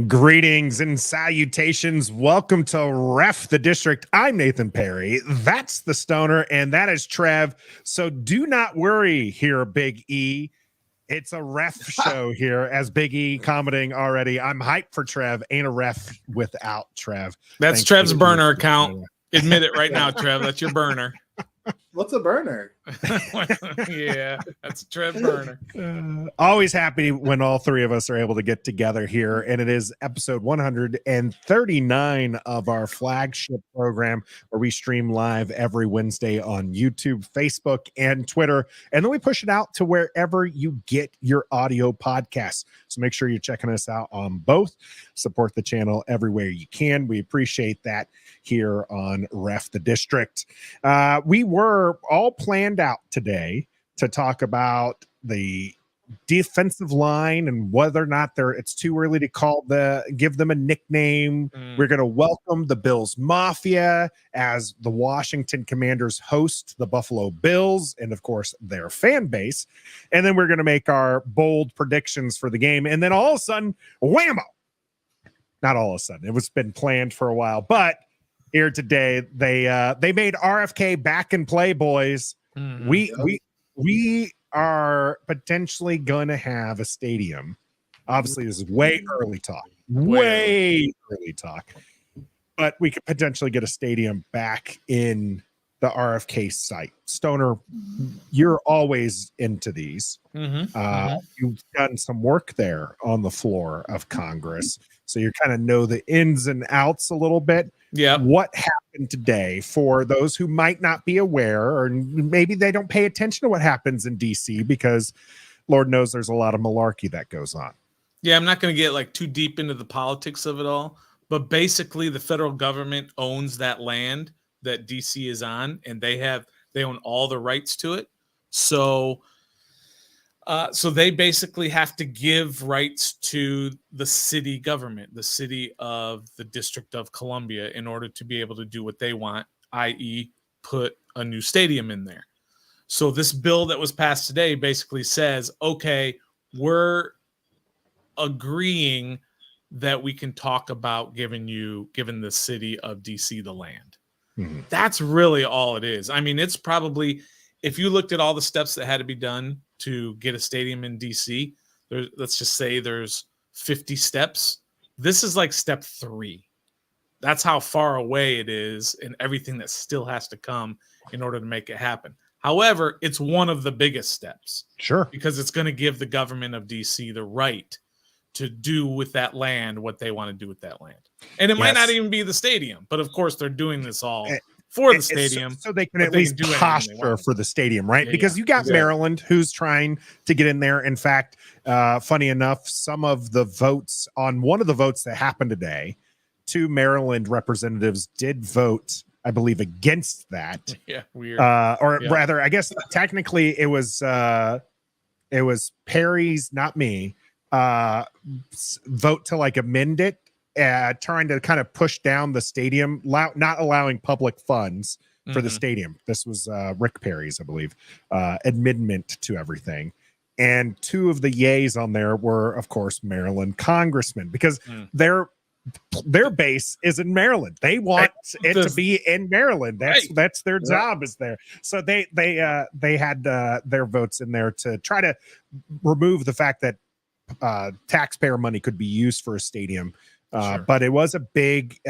Greetings and salutations. Welcome to Ref the District. I'm Nathan Perry. That's the Stoner, and that is Trev. So do not worry here, Big E. It's a ref show here, as Big E commenting already. I'm hyped for Trev. Ain't a ref without Trev. That's Trev's burner account. Admit it right now, Trev. That's your burner. What's a burner? Yeah, that's a Trev burner. Always happy when all three of us are able to get together here. And it is episode 139 of our flagship program where we stream live every Wednesday on YouTube, Facebook, and Twitter. And then we push it out to wherever you get your audio podcasts. So make sure you're checking us out on both. Support the channel everywhere you can. We appreciate that here on Ref the District. We were all planned out today to talk about the defensive line and whether or not it's too early to give them a nickname. We're going to welcome the Bills Mafia as the Washington Commanders host the Buffalo Bills and, of course, their fan base. And then we're going to make our bold predictions for the game. And then all of a sudden, whammo! Not all of a sudden. It was been planned for a while, but here today, they made RFK back in play, boys. We are potentially going to have a stadium. Obviously, this is way early talk. Way early talk. But we could potentially get a stadium back in the RFK site. Stoner, you're always into these. You've done some work there on the floor of Congress. So you kind of know the ins and outs a little bit. Yeah. What happened today for those who might not be aware, or maybe they don't pay attention to what happens in DC because Lord knows there's a lot of malarkey that goes on. Yeah, I'm not going to get too deep into the politics of it all, but basically the federal government owns that land that DC is on, and they own all the rights to it. So they basically have to give rights to the city government, the city of the District of Columbia, in order to be able to do what they want, i.e. put a new stadium in there. So this bill that was passed today basically says, okay, we're agreeing that we can talk about giving the city of DC the land. That's really all it is. I mean, it's probably, if you looked at all the steps that had to be done to get a stadium in DC, let's just say there's 50 steps. This is like step 3. That's how far away it is and everything that still has to come in order to make it happen. However, it's one of the biggest steps. Sure. Because it's going to give the government of DC the right to do with that land what they want to do with that land. And it might not even be the stadium, but of course they're doing this all for the stadium. So they can at least posture for the stadium, right? Because you got Maryland who's trying to get in there. In fact, funny enough, some of the votes on one of the votes that happened today, 2 Maryland representatives did vote, I believe, against that. Yeah, weird. Rather, I guess technically it was Perry's, not me, vote to amend it, trying to kind of push down the stadium, not allowing public funds for the stadium. This was Rick Perry's, I believe, amendment to everything. And 2 of the yays on there were, of course, Maryland congressmen, because their base is in Maryland. They want it to be in Maryland. That's their job is there. So they had their votes in there to try to remove the fact that taxpayer money could be used for a stadium. But it was a big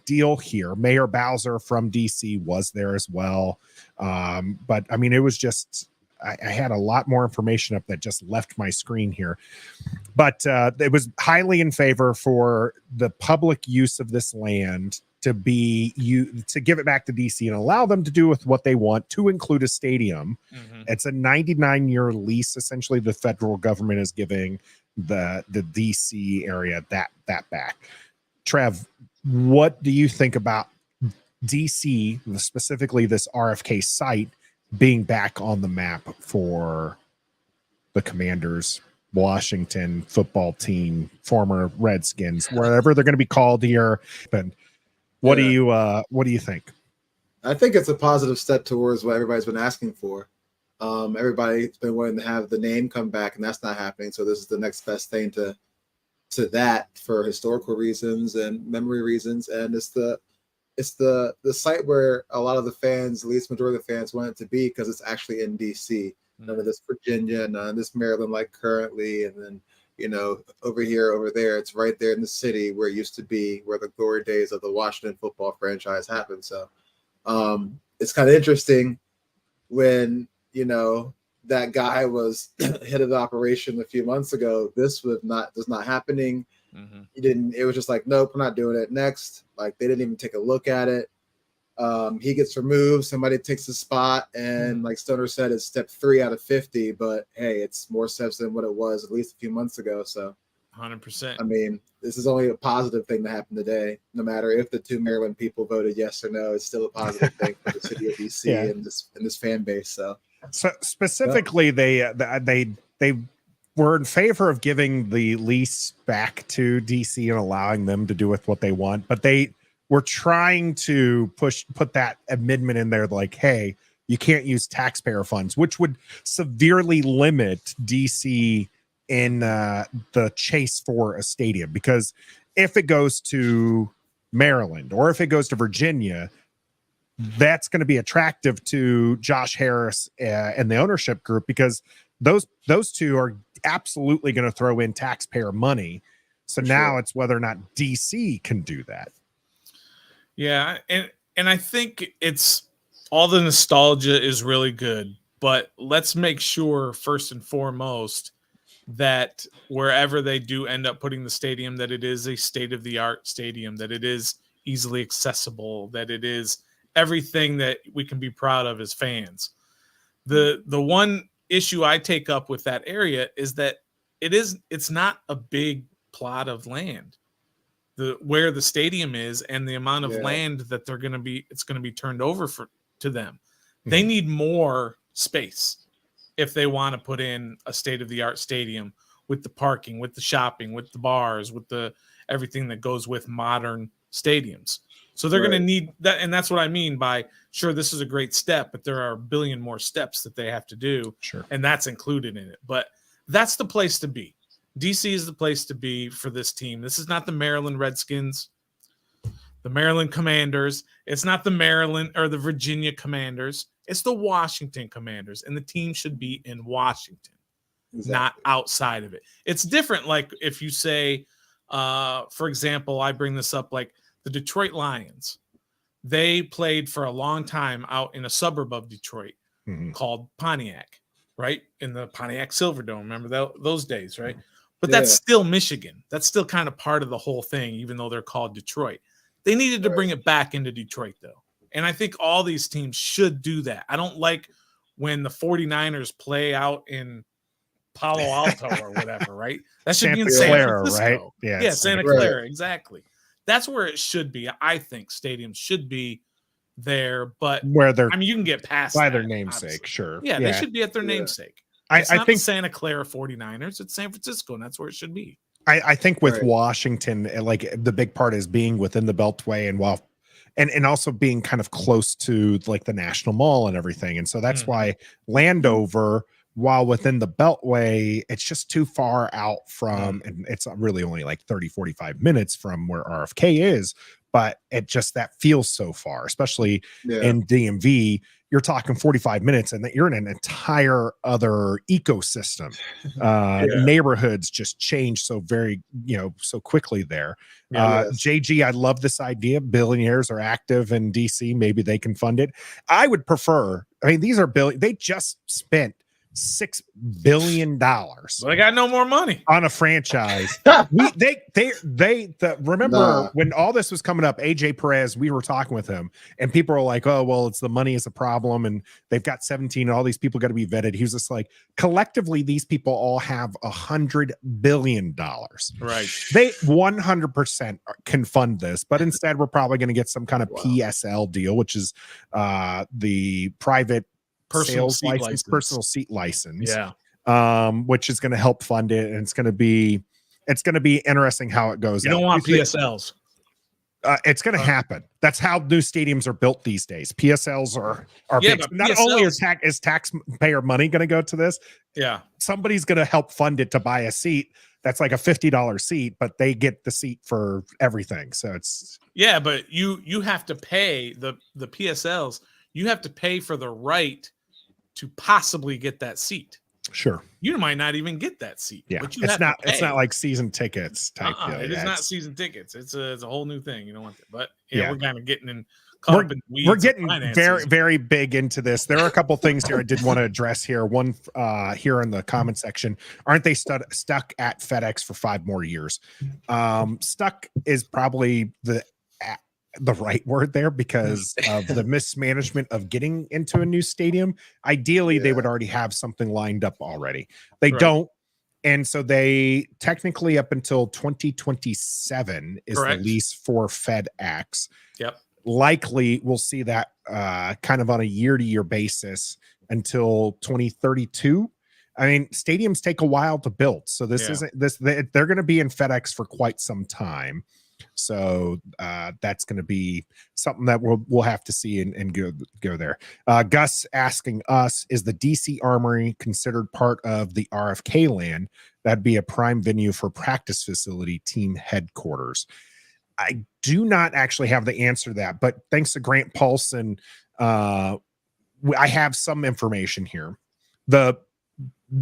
deal here. Mayor Bowser from DC was there as well. But I mean, it was just, I had a lot more information up that just left my screen here, but it was highly in favor for the public use of this land to give it back to DC and allow them to do with what they want, to include a stadium. It's a 99-year lease. Essentially, the federal government is giving the DC area that back. Trev, what do you think about DC, specifically this RFK site, being back on the map for the Commanders, Washington football team, former Redskins, wherever they're going to be called here? And what do you think? I think it's a positive step towards what everybody's been asking for. Everybody's been wanting to have the name come back, and that's not happening. So this is the next best thing to to that for historical reasons and memory reasons, and it's the site where a lot of the fans, at least majority of the fans, want it to be because it's actually in DC. None of this Virginia, none of this Maryland like currently, and then over here, over there, it's right there in the city where it used to be, where the glory days of the Washington football franchise happened. So it's kind of interesting when that guy was head of the operation a few months ago. This was not happening. He didn't. It was just like, nope, we're not doing it. Next, like they didn't even take a look at it. He gets removed. Somebody takes the spot, and like Stoner said, it's step 3 out of 50. But hey, it's more steps than what it was at least a few months ago. So, 100%. I mean, this is only a positive thing to happen today. No matter if the 2 Maryland people voted yes or no, it's still a positive thing for the city of DC and this fan base. So specifically, they were in favor of giving the lease back to DC and allowing them to do with what they want, but they were trying to put that amendment in there, like, hey, you can't use taxpayer funds, which would severely limit DC in the chase for a stadium. Because if it goes to Maryland or if it goes to Virginia, that's going to be attractive to Josh Harris and the ownership group, because those two are absolutely going to throw in taxpayer money. So now it's whether or not DC can do that. Yeah, and I think it's all the nostalgia is really good, but let's make sure first and foremost that wherever they do end up putting the stadium, that it is a state-of-the-art stadium, that it is easily accessible, that it is everything that we can be proud of as fans. The one issue I take up with that area is that it's not a big plot of land. Where the stadium is and the amount of land that it's going to be turned over to them. They need more space if they want to put in a state-of-the-art stadium with the parking, with the shopping, with the bars, with the everything that goes with modern stadiums. So they're going to need that. And that's what I mean by, sure, this is a great step, but there are a billion more steps that they have to do. Sure. And that's included in it. But that's the place to be. DC is the place to be for this team. This is not the Maryland Redskins, the Maryland Commanders. It's not the Maryland or the Virginia Commanders. It's the Washington Commanders, and the team should be in Washington, not outside of it. It's different. Like if you say, for example, I bring this up, like the Detroit Lions. They played for a long time out in a suburb of Detroit called Pontiac, right? In the Pontiac Silverdome. Remember those days, right? But that's still Michigan. That's still kind of part of the whole thing, even though they're called Detroit. They needed to bring it back into Detroit, though. And I think all these teams should do that. I don't like when the 49ers play out in Palo Alto or whatever, right? That should be in San Francisco. Right? Yeah, Santa Clara, exactly. That's where it should be. I think stadiums should be there, but where they're, I mean, you can get past by that, their namesake, obviously. sure. Yeah, they should be at their namesake. I not think the Santa Clara 49ers. It's San Francisco, and that's where it should be. I think with Washington, like the big part is being within the Beltway and also being kind of close to like the National Mall and everything. And so that's why Landover, while within the Beltway, it's just too far out from, and it's really only like 30, 45 minutes from where RFK is, but it just, that feels so far, especially in DMV. You're talking 45 minutes and that you're in an entire other ecosystem. Neighborhoods just change so very, so quickly there. JG, I love this idea. Billionaires are active in DC. Maybe they can fund it. I would prefer, I mean, these are they just spent $6 billion. Well, they got no more money on a franchise. Remember when all this was coming up, AJ Perez, we were talking with him and people were like, oh, well, it's the money is a problem. And they've got 17 and all these people got to be vetted. He was just like, collectively, these people all have $100 billion. Right. They 100% can fund this, but instead we're probably going to get some kind of PSL deal, which is the private personal seat license, which is going to help fund it, and it's going to be interesting how it goes. You don't want PSLs. It's going to happen. That's how new stadiums are built these days. PSLs are big. Not PSLs, only is taxpayer money going to go to this, somebody's going to help fund it to buy a seat that's like a $50 seat, but they get the seat for everything. So it's but you have to pay the PSLs. You have to pay for the right to possibly get that seat. sure. You might not even get that seat. Yeah, but you it's have not. to pay. It's not like season tickets type deal. It is Yeah, not season tickets. It's a whole new thing. You don't want that. But Yeah. we're kind of getting in caught up in weeds. We're getting of finances. very, very big into this. There are a couple things here I did want to address here. One here in the comment section. Aren't they stuck at FedEx for 5 more years? Stuck is probably the right word there because of the mismanagement of getting into a new stadium. Ideally, they would already have something lined up already. They don't. And so they technically up until 2027 is Correct. the lease for FedEx. Yep. Likely we'll see that kind of on a year-to-year basis until 2032. I mean, stadiums take a while to build. So this isn't this. They're going to be in FedEx for quite some time. So that's going to be something that we'll have to see and go there. Gus asking us, is the DC Armory considered part of the RFK land? That'd be a prime venue for practice facility team headquarters. I do not actually have the answer to that, but thanks to Grant Paulson, I have some information here.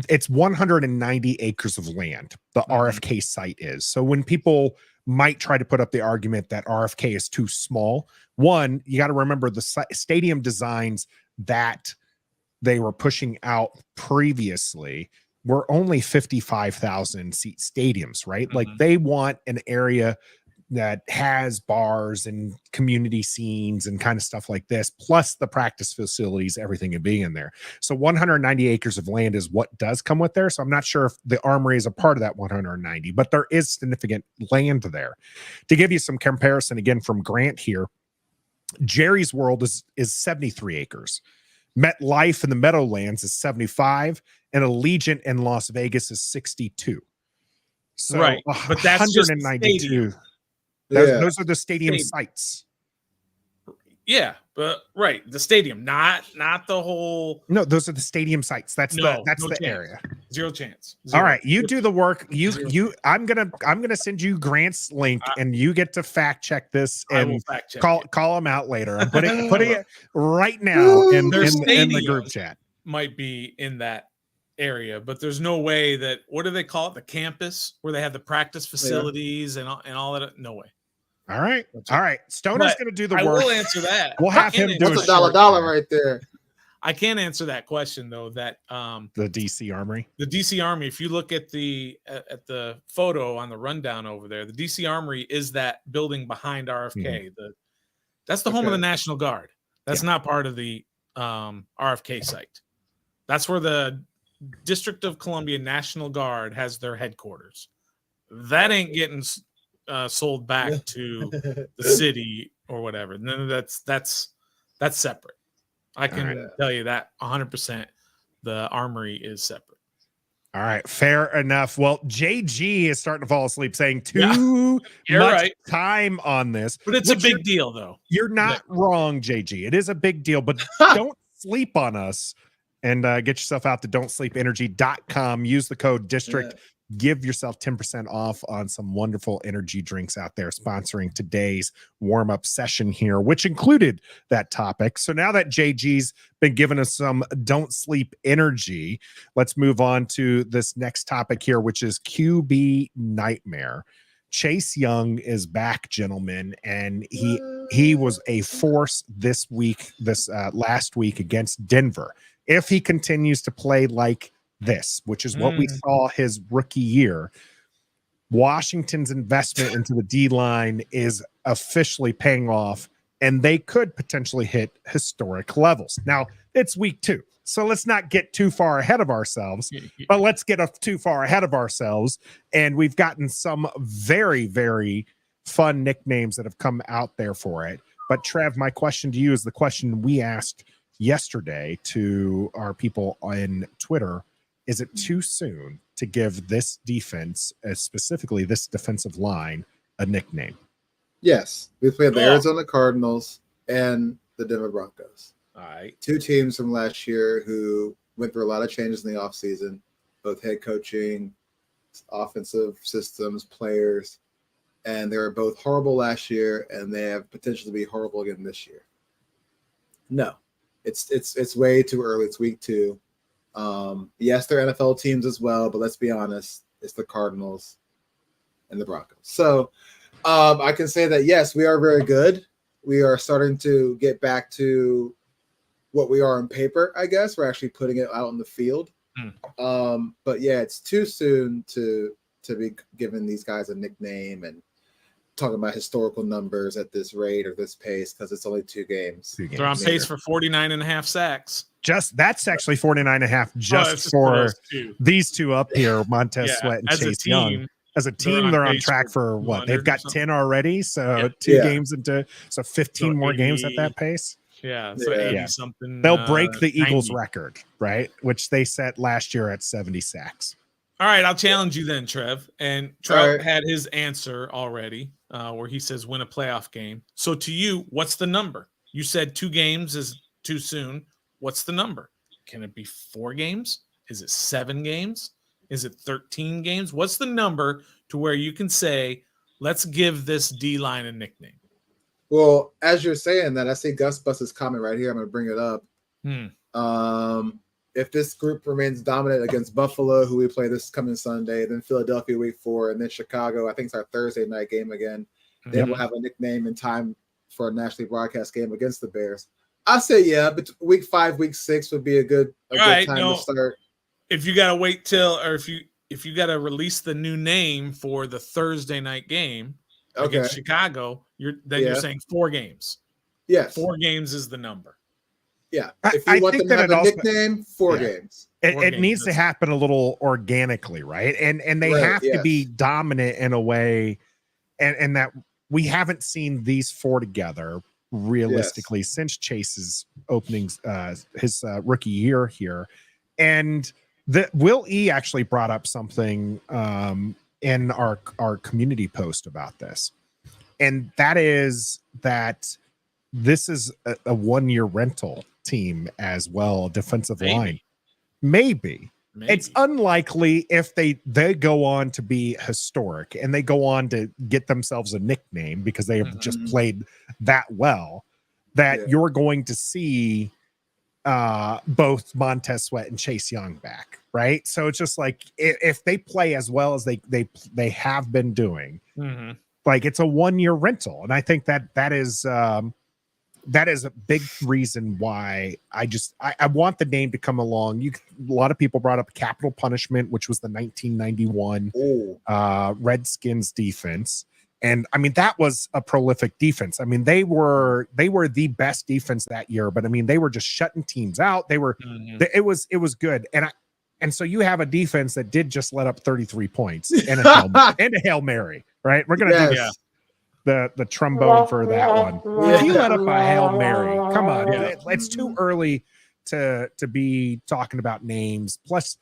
It's 190 acres of land. The RFK site is. So when people might try to put up the argument that RFK is too small, one, you got to remember the stadium designs that they were pushing out previously were only 55,000 seat stadiums, right? Like they want an area that has bars and community scenes and kind of stuff like this, plus the practice facilities, everything being in there. So 190 acres of land is what does come with there. So I'm not sure if the Armory is a part of that 190, but there is significant land there. To give you some comparison again from Grant here, Jerry's World is 73 acres. MetLife in the Meadowlands is 75, and Allegiant in Las Vegas is 62. So right, but that's just 192. Those are the stadium sites. Yeah, but right, the stadium, not the whole. No, those are the stadium sites. That's the area. Zero chance. All right, you do the work. I'm gonna send you Grant's link, and you get to fact check this and call him out later. I'm putting it right now in the group chat. Might be in that area, but there's no way that, what do they call it, the campus where they have the practice facilities and all that. No way. All right. Stoner's going to do the work. I will answer that. We'll have him do a dollar right there. I can't answer that question though. That the DC Armory. The DC Armory. If you look at the photo on the rundown over there, the DC Armory is that building behind RFK. That's the home of the National Guard. That's not part of the RFK site. That's where the District of Columbia National Guard has their headquarters. That ain't getting sold back to the city or whatever. No, that's separate. I can tell you that 100%. The Armory is separate. All right, fair enough. Well, JG is starting to fall asleep, saying too much time on this, but it's a big deal, though. You're not wrong, JG. It is a big deal, but don't sleep on us. And get yourself out to don'tsleepenergy.com. Use the code district. Give yourself 10% off on some wonderful energy drinks out there, sponsoring today's warm-up session here, which included that topic. So now that JG's been giving us some Don't Sleep energy, let's move on to this next topic here, which is QB Nightmare. Chase Young is back, gentlemen, and he was a force this last week against Denver. If he continues to play like this, which is what we saw his rookie year, Washington's investment into the D-line is officially paying off, and they could potentially hit historic levels. Now, it's week 2, so let's not get too far ahead of ourselves, but let's get too far ahead of ourselves, and we've gotten some very, very fun nicknames that have come out there for it. But, Trev, my question to you is the question we asked yesterday to our people on Twitter. Is it too soon to give this defense, specifically this defensive line, a nickname? Yes. We played the Arizona Cardinals and the Denver Broncos. All right. 2 teams from last year who went through a lot of changes in the offseason, both head coaching, offensive systems, players, and they were both horrible last year, and they have potential to be horrible again this year. No, it's way too early. It's week 2. Yes, they're NFL teams as well, but let's be honest, it's the Cardinals and the Broncos. So I can say that, yes, we are very good. We are starting to get back to what we are on paper, I guess. We're actually putting it out on the field. But yeah, it's too soon to be giving these guys a nickname and talking about historical numbers at this rate or this pace, because it's only 2 games. They're on pace for 49.5 sacks. That's actually 49.5 just for these two up here, Montez Sweat and Chase Young. As a team, they're on track for what? They've got 10 already, so 2 games into, so 15 more games at that pace. Yeah, so 80 something. They'll break the Eagles record, right? Which they set last year at 70 sacks. All right, I'll challenge you then, Trev. And Trev had his answer already, where he says win a playoff game. So to you, what's the number? You said 2 games is too soon. What's the number? Can it be 4 games? Is it 7 games? Is it 13 games? What's the number to where you can say, let's give this D-line a nickname? Well, as you're saying that, I see Gus Bus's comment right here. I'm going to bring it up. If this group remains dominant against Buffalo, who we play this coming Sunday, then Philadelphia week 4, and then Chicago, I think it's our Thursday night game again, then we'll have a nickname in time for a nationally broadcast game against the Bears. I say, yeah, but week 5, week 6 would be a good time to start. If you got to wait till, or if you got to release the new name for the Thursday night game against Chicago, you're saying 4 games. Yes. 4 games is the number. Yeah. If you want them to have a nickname, 4 games. It needs to happen a little organically, right? And they have to be dominant in a way, and that we haven't seen these 4 together realistically since Chase's openings, his rookie year here. And Will E actually brought up something in our community post about this, and that is that this is a 1-year rental team as well, defensive line. Maybe. It's unlikely if they go on to be historic and they go on to get themselves a nickname because they have just played that well, that you're going to see both Montez Sweat and Chase Young back, right? So it's just like if they play as well as they have been doing, like it's a 1-year rental, and I think that is a big reason why I want the name to come along. A lot of people brought up capital punishment, which was the 1991 Redskins defense. And I mean, that was a prolific defense. I mean, they were the best defense that year, but I mean, they were just shutting teams out. They were, it was good. And so you have a defense that did just let up 33 points and a Hail Mary, right? We're going to do the trombone for that one. If you let up a Hail Mary, come on. It's too early to be talking about names. Plus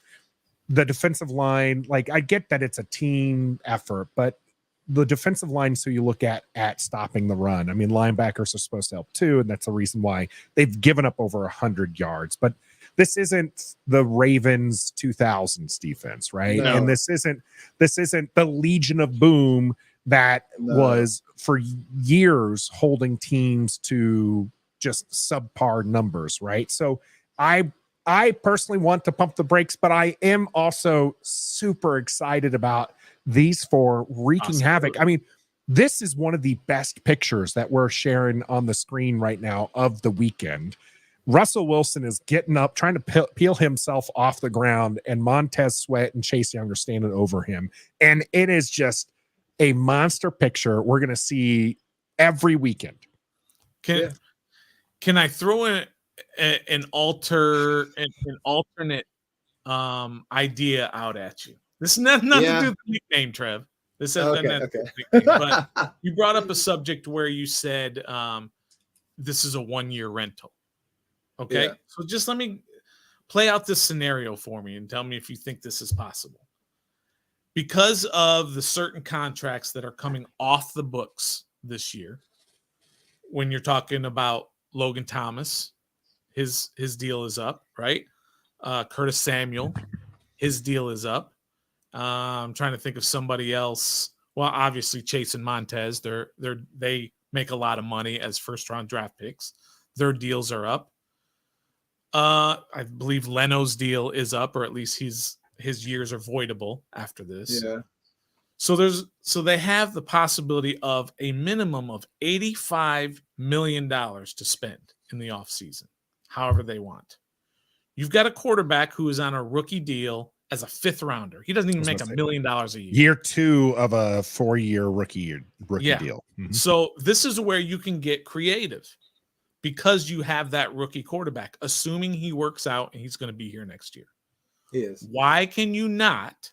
the defensive line, like I get that it's a team effort, but the defensive line, so you look at stopping the run. I mean, linebackers are supposed to help too, and that's the reason why they've given up over 100 yards. But this isn't the Ravens 2000s defense, right? No. And this isn't the Legion of Boom that was for years holding teams to just subpar numbers, right? So I personally want to pump the brakes, but I am also super excited about these 4 wreaking havoc. I mean, this is one of the best pictures that we're sharing on the screen right now of the weekend. Russell Wilson is getting up, trying to peel himself off the ground, and Montez Sweat and Chase Young are standing over him. And it is just a monster picture we're going to see every weekend. Can I throw in an alternate idea out at you? This is nothing to do with the nickname, Trev. This has nothing to do with the nickname. But you brought up a subject where you said this is a 1-year rental. Okay, so just let me play out this scenario for me and tell me if you think this is possible. Because of the certain contracts that are coming off the books this year, when you're talking about Logan Thomas, his deal is up, right? Curtis Samuel, his deal is up. I'm trying to think of somebody else. Well, obviously Chase and Montez, they make a lot of money as first round draft picks. Their deals are up. I believe Leno's deal is up, or at least his years are voidable after this. Yeah. So they have the possibility of a minimum of $85 million to spend in the offseason, however they want. You've got a quarterback who is on a rookie deal as a 5th rounder. He doesn't even make $1 million a year. Year 2 of a 4-year rookie deal. Mm-hmm. So this is where you can get creative because you have that rookie quarterback, assuming he works out and he's going to be here next year. He is. Why can you not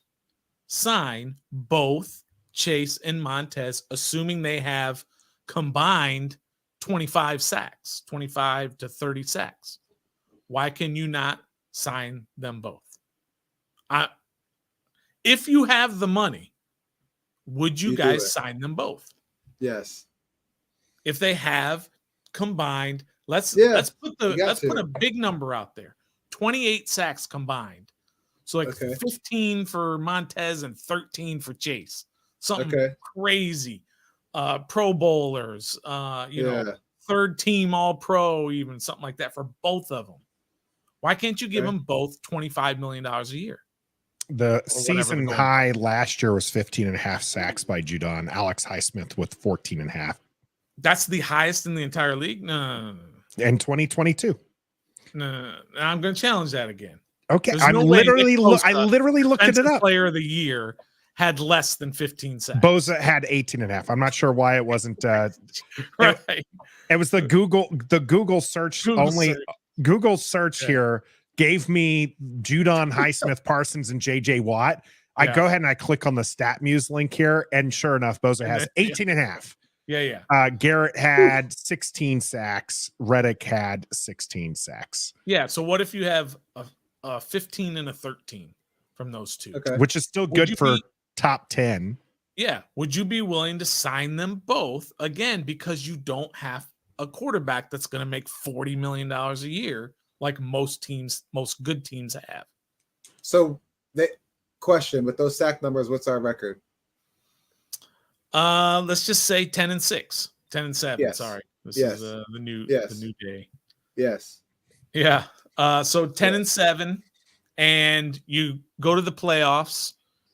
sign both Chase and Montez, assuming they have combined 25 sacks, 25 to 30 sacks? Why can you not sign them both? If you have the money, would you guys sign them both? Yes. If they have combined, let's put a big number out there. 28 sacks combined. So 15 for Montez and 13 for Chase. Something crazy. Pro bowlers, third team all pro, even something like that for both of them. Why can't you give them both $25 million a year? The season high last year was 15.5 sacks by Judon. Alex Highsmith with 14.5. That's the highest in the entire league? No. In 2022. No. I'm going to challenge that again. Okay. I literally looked it up. Player of the year had less than 15 sacks. Bosa had 18.5. I'm not sure why it wasn't. Right. It was the Google search only. Google search here gave me Judon, Highsmith, Parsons, and JJ Watt. I go ahead and I click on the StatMuse link here, and sure enough, Bosa has 18.5. Yeah. Garrett had 16 sacks. Reddick had 16 sacks. Yeah. So what if you have a 15 and a 13 from those two? Which is still good for top 10. Yeah. Would you be willing to sign them both again because you don't have a quarterback that's going to make $40 million a year like most good teams have? So the question with those sack numbers, what's our record? Let's just say 10-6, 10-7. Yes. Sorry. This is the new day. Yes. Yeah. So 10-7, and you go to the playoffs.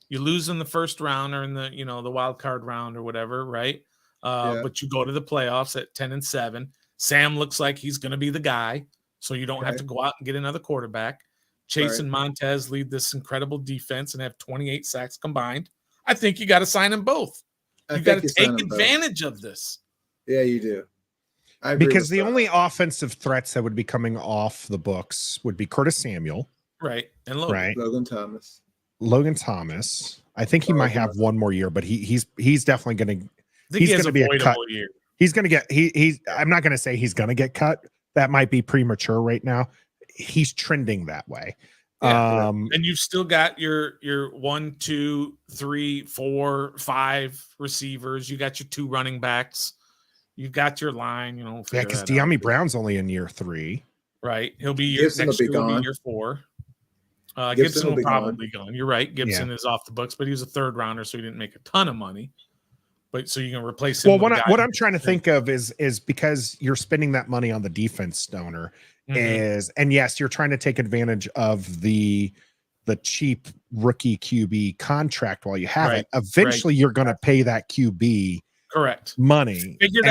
You lose in the first round or in the the wild card round or whatever, right? But you go to the playoffs at 10-7. Sam looks like he's going to be the guy, so you don't have to go out and get another quarterback. Chase and Montez lead this incredible defense and have 28 sacks combined. I think you got to sign them both. You got to take advantage of this. Yeah, you do. Because the only offensive threats that would be coming off the books would be Curtis Samuel, right, and Logan Thomas. I think he might have one more year, but he's definitely going to. He's going to be a cut. Year. He's going to get. I'm not going to say he's going to get cut. That might be premature right now. He's trending that way. Yeah, and you've still got your 1, 2, 3, 4, 5 receivers. You got your 2 running backs. You've got your line. Because De'Ami Brown's only in year 3. Right. He'll be year 4. Gibson will probably be gone. You're right. Gibson is off the books, but he was a 3rd rounder, so he didn't make a ton of money. But so you can replace him. Well, what I'm trying to think of is because you're spending that money on the defense, Stoner, and yes, you're trying to take advantage of the cheap rookie QB contract while you have it. Eventually, you're going to pay that QB money. Figure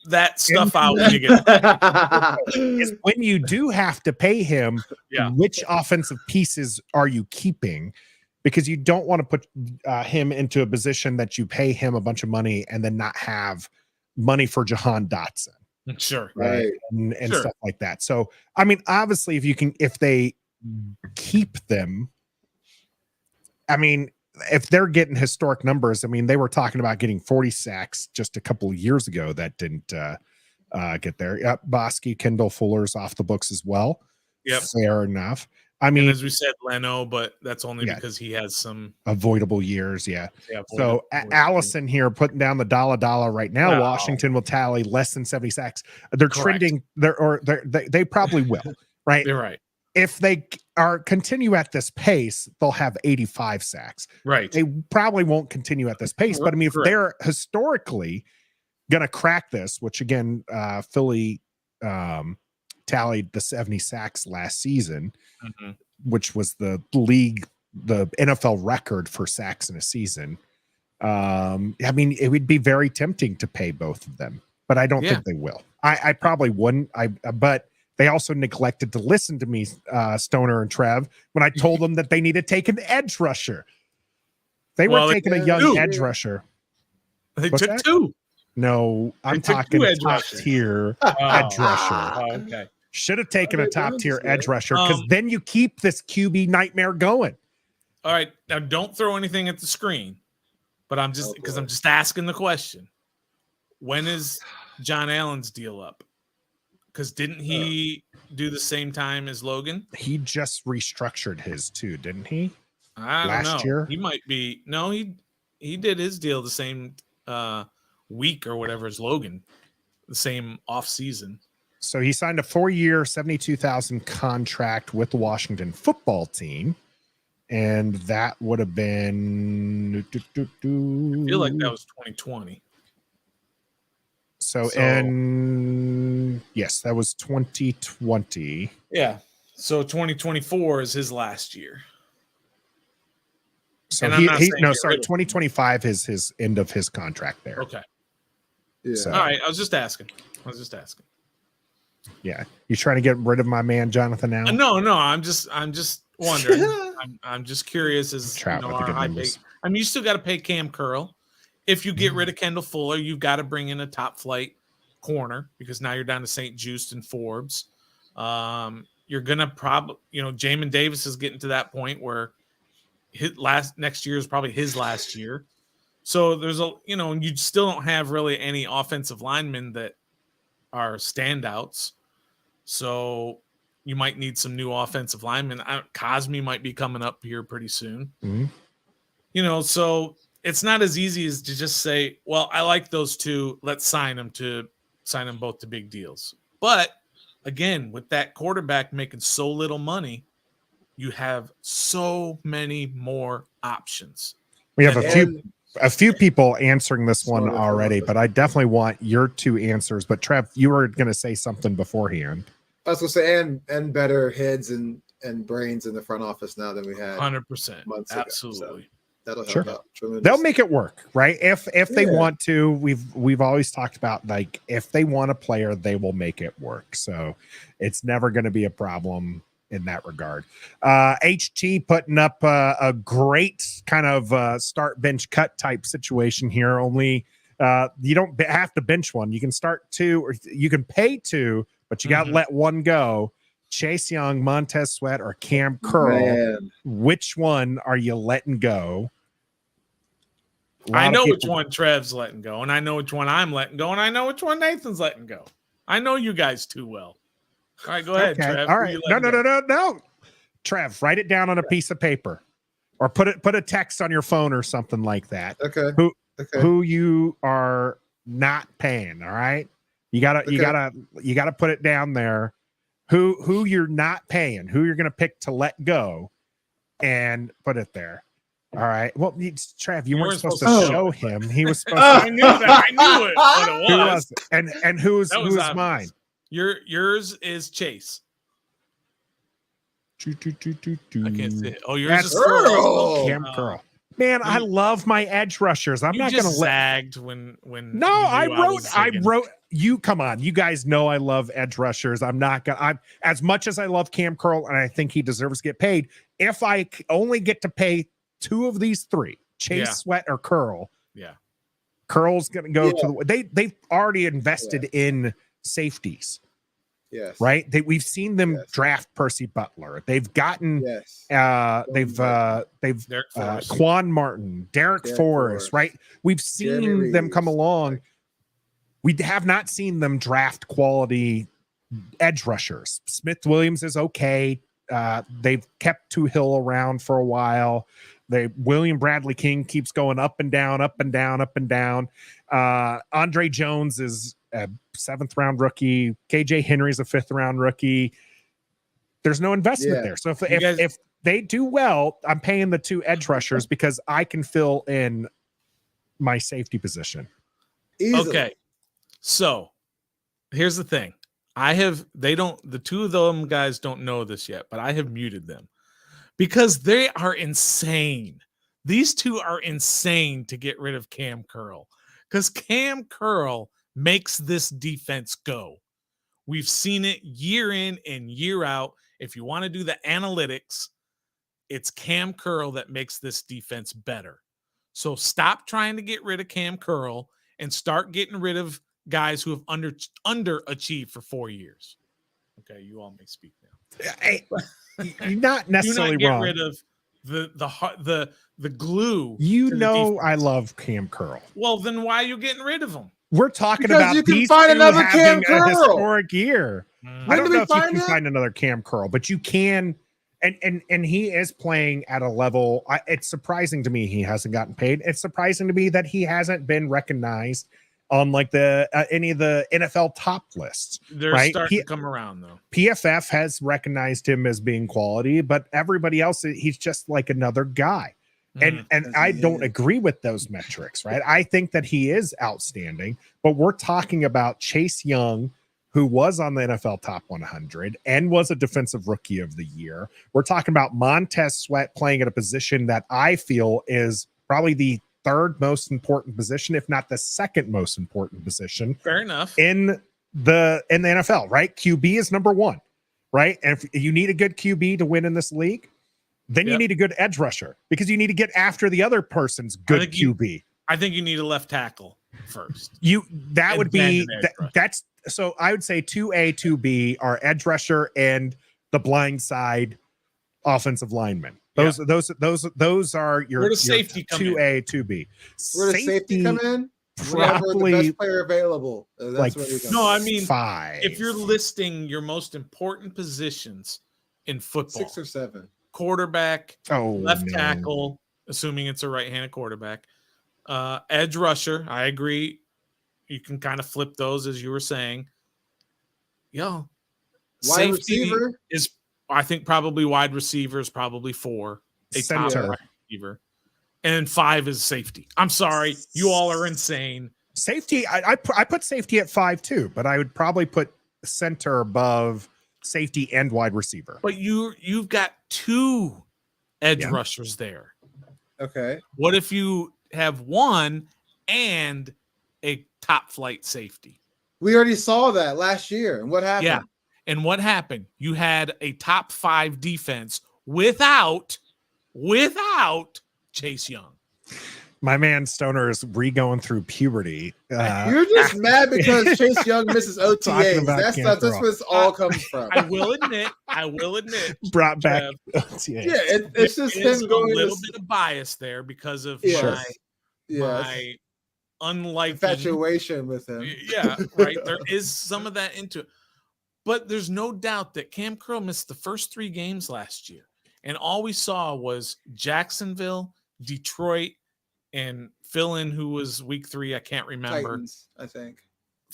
that stuff out when you get when you do have to pay him. Which offensive pieces are you keeping? Because you don't want to put him into a position that you pay him a bunch of money and then not have money for Jahan Dotson. Sure. Right. And stuff like that. So, I mean, obviously, if they keep them, I mean, if they're getting historic numbers, I mean, they were talking about getting 40 sacks just a couple of years ago that didn't get there. Yep. Bosky, Kendall Fuller's off the books as well. Yep. Fair enough. I mean, and as we said, Leno, but that's only because he has some avoidable years. So Allison here putting down the dollar right now. Wow. Washington will tally less than 70 sacks. They're trending there, or they probably will. Right. You're right. if they continue at this pace, they'll have 85 sacks. Right. They probably won't continue at this pace, but I mean, if they're historically going to crack this, which again, Philly tallied the 70 sacks last season, which was the NFL record for sacks in a season. I mean, it would be very tempting to pay both of them, but I don't think they will. I probably wouldn't. But they also neglected to listen to me, Stoner and Trev, when I told them that they need to take an edge rusher. They were taking a young edge rusher. They took two. No, I'm talking top tier edge rusher. Oh, okay. Should have taken a top tier edge rusher because then you keep this QB nightmare going. All right. Now don't throw anything at the screen, but I'm just asking the question. When is John Allen's deal up? Because didn't he do the same time as Logan? He just restructured his too, didn't he? I don't know. Last year? He might be. No, he did his deal the same week or whatever as Logan, the same off season. So he signed a 4-year, $72,000 contract with the Washington football team, and that would have been. I feel like that was 2020. So and yes, that was 2020. Yeah. So 2024 is his last year. So he 2025 is his end of his contract there. Okay. Yeah. So, all right. I was just asking. Yeah. You trying to get rid of my man Jonathan now? No. I'm just wondering. I'm just curious as Trout with the our good high numbers. pay. I mean, you still got to pay Cam Curl. If you get rid of Kendall Fuller, you've got to bring in a top flight corner because now you're down to St. Just and Forbes. You're gonna probably, Jamin Davis is getting to that point where next year is probably his last year. So there's and you still don't have really any offensive linemen that are standouts. So you might need some new offensive linemen. Cosme might be coming up here pretty soon. Mm-hmm. So it's not as easy as to just say, well, I like those two. Let's sign them both to big deals. But again, with that quarterback making so little money, you have so many more options. We have a few people answering this one already, but I definitely want your two answers. But Trev, you were going to say something beforehand. I was going to say, and better heads and brains in the front office now than we had 100%. months Absolutely. ago. So that'll help out tremendously. They'll make it work, right? If they want to, we've always talked about, like, if they want a player, they will make it work. So it's never going to be a problem in that regard. HT putting up a great kind of start bench cut type situation here. Only you don't have to bench one. You can start two, or you can pay two, but you got to let one go. Chase Young, Montez Sweat, or Cam Curl. Man. Which one are you letting go? I know which one Trev's letting go, and I know which one I'm letting go, and I know which one Nathan's letting go. I know you guys too well. All right, go ahead, Trev. All right. No. Trev, write it down on a piece of paper, or put a text on your phone or something like that. Okay. Who you are not paying? All right. You gotta put it down there. Who you're not paying, who you're going to pick to let go, and put it there. All right. Well, Trev, you weren't supposed to show him. He was supposed to. I knew that. I knew it. What it Who was. And who's obvious. mine? Yours is Chase. I can't see it. Oh, yours That's is Curl. Cam Curl. Man, I love my edge rushers. I'm not going to zagged when. No, I wrote. You come on. You guys know I love edge rushers. I'm not going to, as much as I love Cam Curl and I think he deserves to get paid. If I only get to pay two of these three, Chase, Sweat, or Curl. Yeah. Curl's going to go to they've already invested in safeties. Yes. Right. We've seen them draft Percy Butler. They've gotten, they've Quan Martin, Derek Forrest, right? We've seen them come along. We have not seen them draft quality edge rushers. Smith Williams is okay. They've kept Hill around for a while. William Bradley King keeps going up and down, up and down, up and down. Andre Jones is a 7th round rookie. KJ Henry's a 5th round rookie. There's no investment there. So if they do well, I'm paying the 2 edge rushers because I can fill in my safety position. Easily. Okay. So here's the thing. The 2 of them guys don't know this yet, but I have muted them because they are insane. These 2 are insane to get rid of Cam Curl because Cam Curl makes this defense go. We've seen it year in and year out. If you want to do the analytics, it's Cam Curl that makes this defense better. So stop trying to get rid of Cam Curl and start getting rid of guys who have underachieved for 4 years. Okay, you all may speak now. You're not necessarily do not get wrong. rid of the glue. I love Cam Curl. Well, then why are you getting rid of him? We're talking Because about you can these find 2 another having Cam a Curl. historic year. I don't do know we if you find can him? find another Cam Curl, but you can. And he is playing at a level. It's surprising to me he hasn't gotten paid. It's surprising to me that he hasn't been recognized on like the any of the NFL top lists. They're starting to come around though. PFF has recognized him as being quality, but everybody else, he's just like another guy. And I don't agree with those metrics, right? I think that he is outstanding, but we're talking about Chase Young, who was on the NFL Top 100 and was a Defensive Rookie of the Year. We're talking about Montez Sweat playing at a position that I feel is probably the 3rd most important position, if not the 2nd most important position. Fair enough. In the NFL, right? QB is number 1, right? And if you need a good QB to win in this league, then you need a good edge rusher because you need to get after the other person's good QB. I think you need a left tackle first. That would be that's so I would say 2A, 2B are edge rusher and the blind side offensive lineman. Those are your, Where does safety come 2A, 2B. Where does safety come in? Probably the best player available. That's like where we come no, I from. mean 5. If you're listing your most important positions in football, 6 or 7. Quarterback, left tackle, assuming it's a right-handed quarterback, edge rusher. I agree. You can kind of flip those as you were saying. Wide receiver is, I think, probably wide receiver is probably 4. A top wide receiver, and 5 is safety. I'm sorry, you all are insane. Safety, I put safety at 5 too, but I would probably put center above safety and wide receiver. But you've got 2 edge rushers there. Okay. What if you have 1 and a top flight safety? We already saw that last year. And what happened? Yeah. And what happened? You had a top 5 defense without Chase Young. My man Stoner is going through puberty. You're just mad because Chase Young misses OTAs. That's where this all comes from. I will admit. Brought back OTAs. Yeah, it's just him going a little bit of bias there because of my unlikely infatuation with him. Yeah, right. There is some of that into it. But there's no doubt that Cam Curl missed the first 3 games last year. And all we saw was Jacksonville, Detroit, and fill in who was week 3. I can't remember. Titans, I think.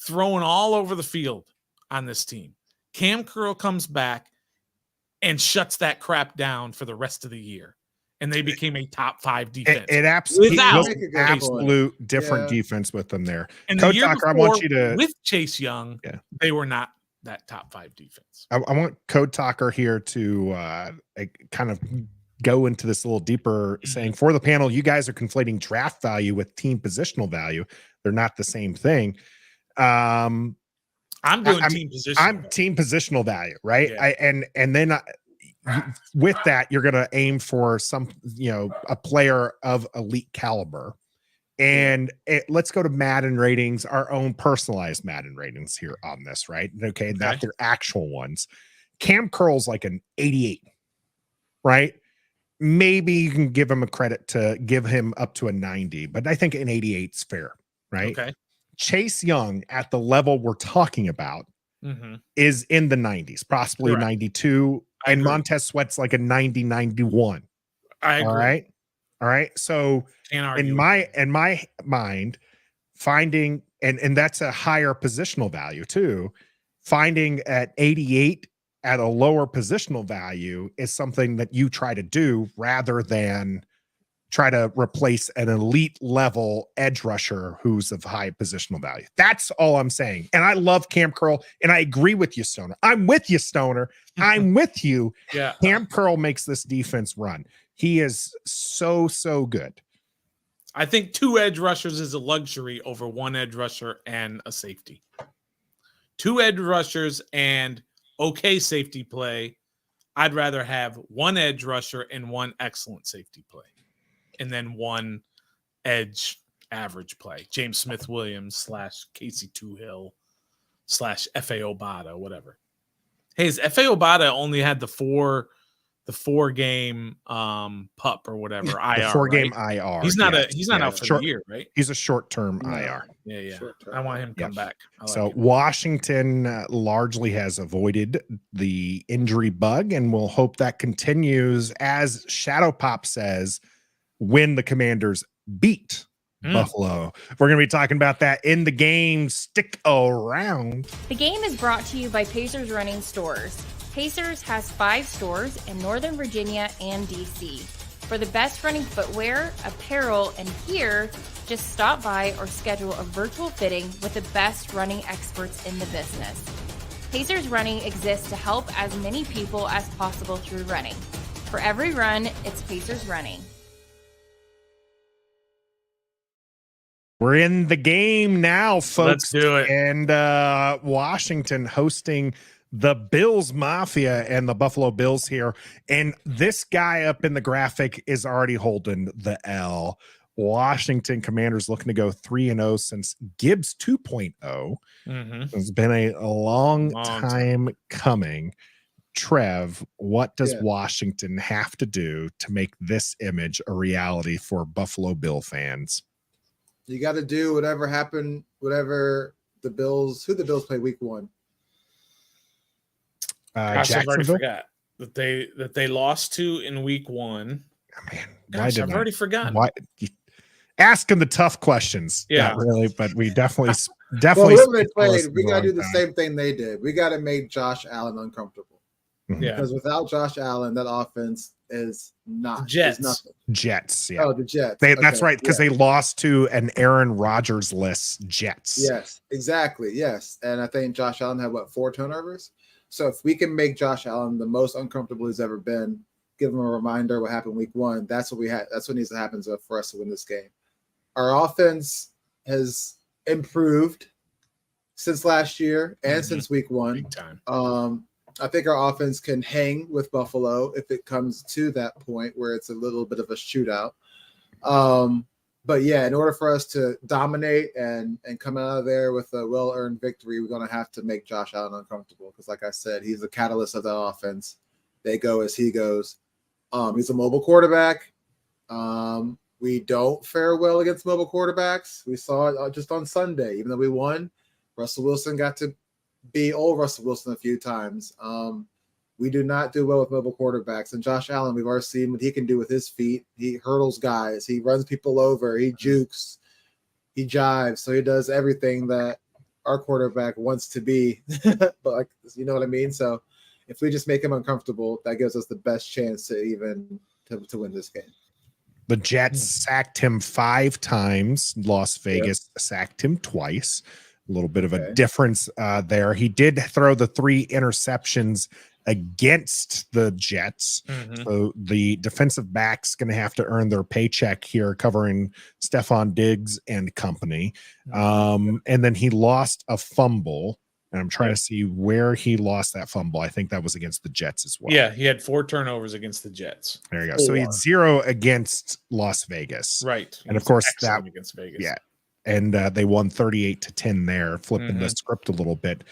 Throwing all over the field on this team. Cam Curl comes back and shuts that crap down for the rest of the year. And they became a top 5 defense. It absolutely absolute different defense with them there. And Coach the year Tucker, before, I want you to with Chase Young, they were not that top 5 defense. I want Code Talker here to kind of go into this a little deeper, saying for the panel, you guys are conflating draft value with team positional value. They're not the same thing. I'm doing team positional. I'm team positional value, right? Yeah. And then with that, you're going to aim for a player of elite caliber. And let's go to Madden ratings, our own personalized Madden ratings here on this, right? Okay, not their actual ones. Cam Curl's like an 88, right? Maybe you can give him a credit to give him up to a 90, but I think an 88 is fair, right? Okay. Chase Young at the level we're talking about is in the 90s, possibly 92, and Montez Sweat's like a 90, 91. I agree. All right. So in my mind, finding and that's a higher positional value too. Finding at 88 at a lower positional value is something that you try to do rather than try to replace an elite level edge rusher who's of high positional value. That's all I'm saying. And I love Cam Curl, and I agree with you, Stoner. I'm with you, Stoner. I'm with you. Yeah. Cam Curl makes this defense run. He is so good. I think 2 edge rushers is a luxury over 1 edge rusher and a safety. 2 edge rushers and okay safety play. I'd rather have 1 edge rusher and 1 excellent safety play, and then 1 edge average play. James Smith-Williams / Casey Toohill / F.A. Obata, whatever. Hey, is F.A. Obata only had the 4-game pup or whatever, IR, The 4-game right? IR. He's not out for the year, right? He's a short-term IR. Yeah. Short-term. I want him to come back. So Washington largely has avoided the injury bug, and we'll hope that continues, as Shadow Pop says, when the Commanders beat Buffalo. We're going to be talking about that in the game. Stick around. The game is brought to you by Pacers Running Stores. Pacers has 5 stores in Northern Virginia and DC. For the best running footwear, apparel, and gear, just stop by or schedule a virtual fitting with the best running experts in the business. Pacers Running exists to help as many people as possible through running. For every run, it's Pacers Running. We're in the game now, folks. Let's do it. And Washington hosting the Bills Mafia and the Buffalo Bills here. And this guy up in the graphic is already holding the L. Washington Commanders looking to go 3-0 since Gibbs 2.0. It's been a long time coming. Trev, what does Washington have to do to make this image a reality for Buffalo Bill fans? You got to do whatever happened, who the Bills played week 1. Gosh, I've already forgot that they lost to in week 1. Oh, man, Gosh, I've already forgotten. Why asking the tough questions? Yeah, not really, but we definitely. Well, whoever they played, we got to do the same thing they did. We got to make Josh Allen uncomfortable. Yeah, because without Josh Allen, that offense is not Jets. Is nothing. Jets. Yeah. Oh, the Jets. That's right, because they lost to an Aaron Rodgers-less Jets. Yes, exactly. Yes, and I think Josh Allen had 4 turnovers. So if we can make Josh Allen the most uncomfortable he's ever been, give him a reminder what happened week 1. That's what we had. That's what needs to happen for us to win this game. Our offense has improved since last year and since week 1. Big time. I think our offense can hang with Buffalo if it comes to that point where it's a little bit of a shootout. But yeah, in order for us to dominate and come out of there with a well-earned victory, we're going to have to make Josh Allen uncomfortable because, like I said, he's the catalyst of that offense. They go as he goes. He's a mobile quarterback. We don't fare well against mobile quarterbacks. We saw it just on Sunday. Even though we won, Russell Wilson got to be old Russell Wilson a few times. We do not do well with mobile quarterbacks. And Josh Allen, we've already seen what he can do with his feet. He hurdles guys. He runs people over. He jukes. He jives. So he does everything that our quarterback wants to be. But you know what I mean? So if we just make him uncomfortable, that gives us the best chance to even to win this game. The Jets sacked him 5 times. Las Vegas sacked him twice. A little bit of a difference there. He did throw the 3 interceptions against the Jets. So the defensive back's going to have to earn their paycheck here covering Stephon Diggs and company. And then he lost a fumble. And I'm trying to see where he lost that fumble. I think that was against the Jets as well. Yeah, he had 4 turnovers against the Jets. There you go. So he had 0 against Las Vegas. Right. And of course that against Vegas. Yeah. And they won 38-10 there, flipping the script a little bit.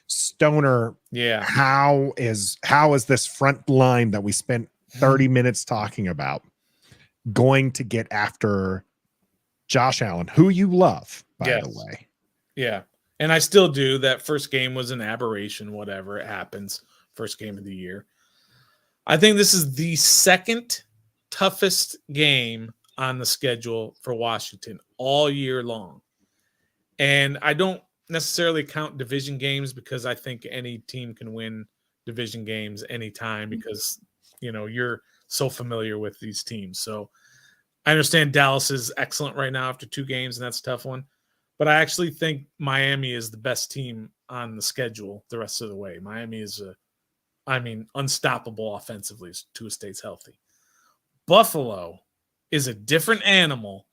Stoner, how is this front line that we spent 30 minutes talking about going to get after Josh Allen, who you love, by the way? Yeah. And I still do. That first game was an aberration, whatever. It happens. First game of the year. I think this is the second toughest game on the schedule for Washington all year long. And I don't necessarily count division games because I think any team can win division games anytime because, you're so familiar with these teams. So I understand Dallas is excellent right now after 2 games, and that's a tough one. But I actually think Miami is the best team on the schedule the rest of the way. Miami is unstoppable offensively as Tua stays healthy. Buffalo is a different animal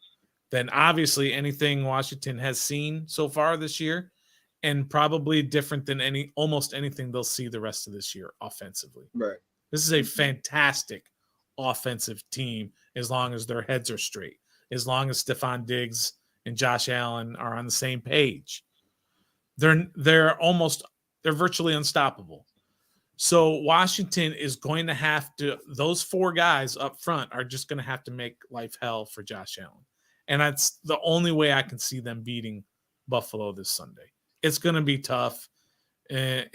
than obviously anything Washington has seen so far this year, and probably different than almost anything they'll see the rest of this year offensively. Right. This is a fantastic offensive team as long as their heads are straight, as long as Stephon Diggs and Josh Allen are on the same page. They're virtually unstoppable. So Washington is going to have to, those 4 guys up front are just going to have to make life hell for Josh Allen. And that's the only way I can see them beating Buffalo this Sunday. It's going to be tough, and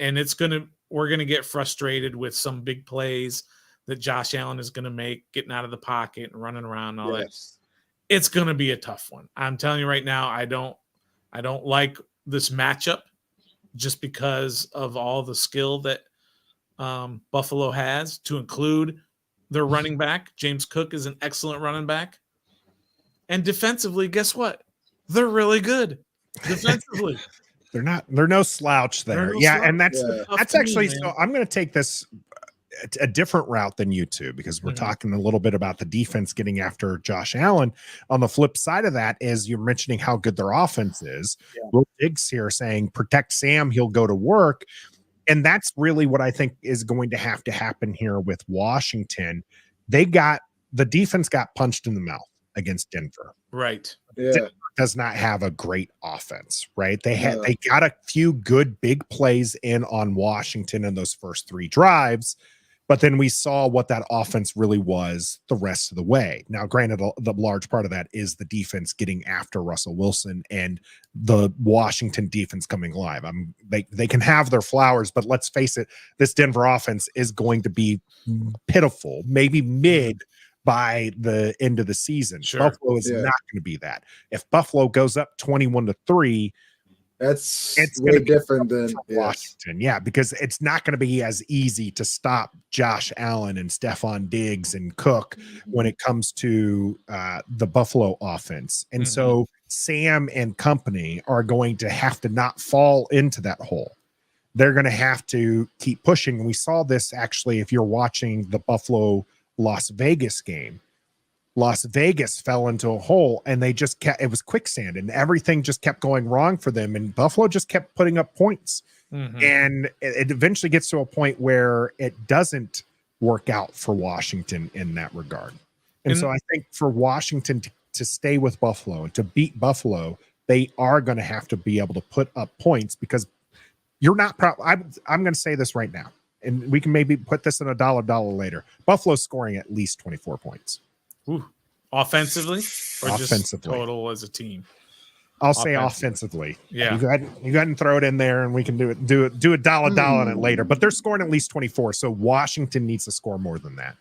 we're going to get frustrated with some big plays that Josh Allen is going to make, getting out of the pocket and running around and all that. It's going to be a tough one. I'm telling you right now, I don't like this matchup just because of all the skill that Buffalo has, to include their running back. James Cook is an excellent running back. And defensively, guess what? They're really good defensively. They're no slouch there. And that's actually, so I'm going to take this a different route than you two, because we're talking a little bit about the defense getting after Josh Allen. On the flip side of that is you're mentioning how good their offense is. Will Diggs here saying, protect Sam, he'll go to work. And that's really what I think is going to have to happen here with Washington. The defense got punched in the mouth against Denver. Right. Yeah. Denver does not have a great offense, right? They got a few good big plays in on Washington in those first 3 drives, but then we saw what that offense really was the rest of the way. Now, granted, the large part of that is the defense getting after Russell Wilson and the Washington defense coming live. They can have their flowers, but let's face it, this Denver offense is going to be pitiful, maybe mid by the end of the season. Sure. Buffalo is not going to be that. If Buffalo goes up 21-3, it's way different than Washington. Yeah, because it's not going to be as easy to stop Josh Allen and Stephon Diggs and Cook when it comes to the Buffalo offense. And so Sam and company are going to have to not fall into that hole. They're going to have to keep pushing. And we saw this actually, if you're watching the Buffalo Las Vegas game. Las Vegas fell into a hole, and they just it was quicksand, and everything just kept going wrong for them, and Buffalo just kept putting up points. And it eventually gets to a point where it doesn't work out for Washington in that regard. And so I think for Washington to stay with Buffalo and to beat Buffalo, they are going to have to be able to put up points, because you're not I'm going to say this right now, and we can maybe put this in a dollar later. Buffalo's scoring at least 24 points. Ooh. Offensively, or just offensively, total as a team? I'll say offensively. Yeah, you go ahead and throw it in there, and we can do a dollar on it later. But they're scoring at least 24, so Washington needs to score more than that.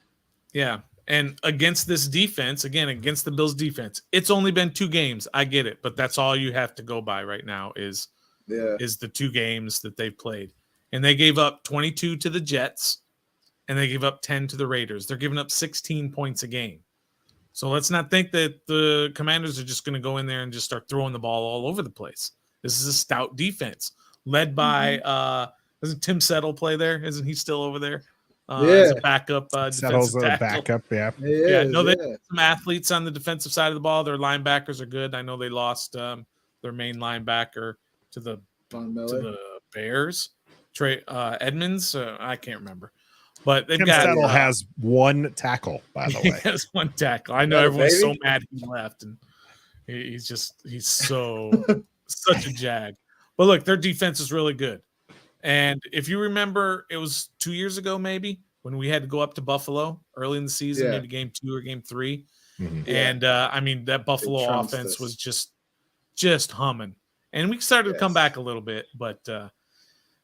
Yeah, and against this defense, again, against the Bills defense, it's only been 2 games. I get it, but that's all you have to go by right now is the 2 games that they've played. And they gave up 22 to the Jets, and they gave up 10 to the Raiders. They're giving up 16 points a game. So let's not think that the Commanders are just going to go in there and just start throwing the ball all over the place. This is a stout defense led by doesn't Tim Settle play there? Isn't he still over there? As a backup Settle's defensive a backup, they have some athletes on the defensive side of the ball. Their linebackers are good. I know they lost their main linebacker to the Bears. Trey Edmonds, I can't remember. But they've got Settle has 1 tackle, by the way. He has 1 tackle. I know everyone's so mad he left, and he's so such a jag. But look, their defense is really good. And if you remember, it was 2 years ago, maybe, when we had to go up to Buffalo early in the season, maybe game 2 or game 3. And that Buffalo offense was just humming. And we started to come back a little bit, but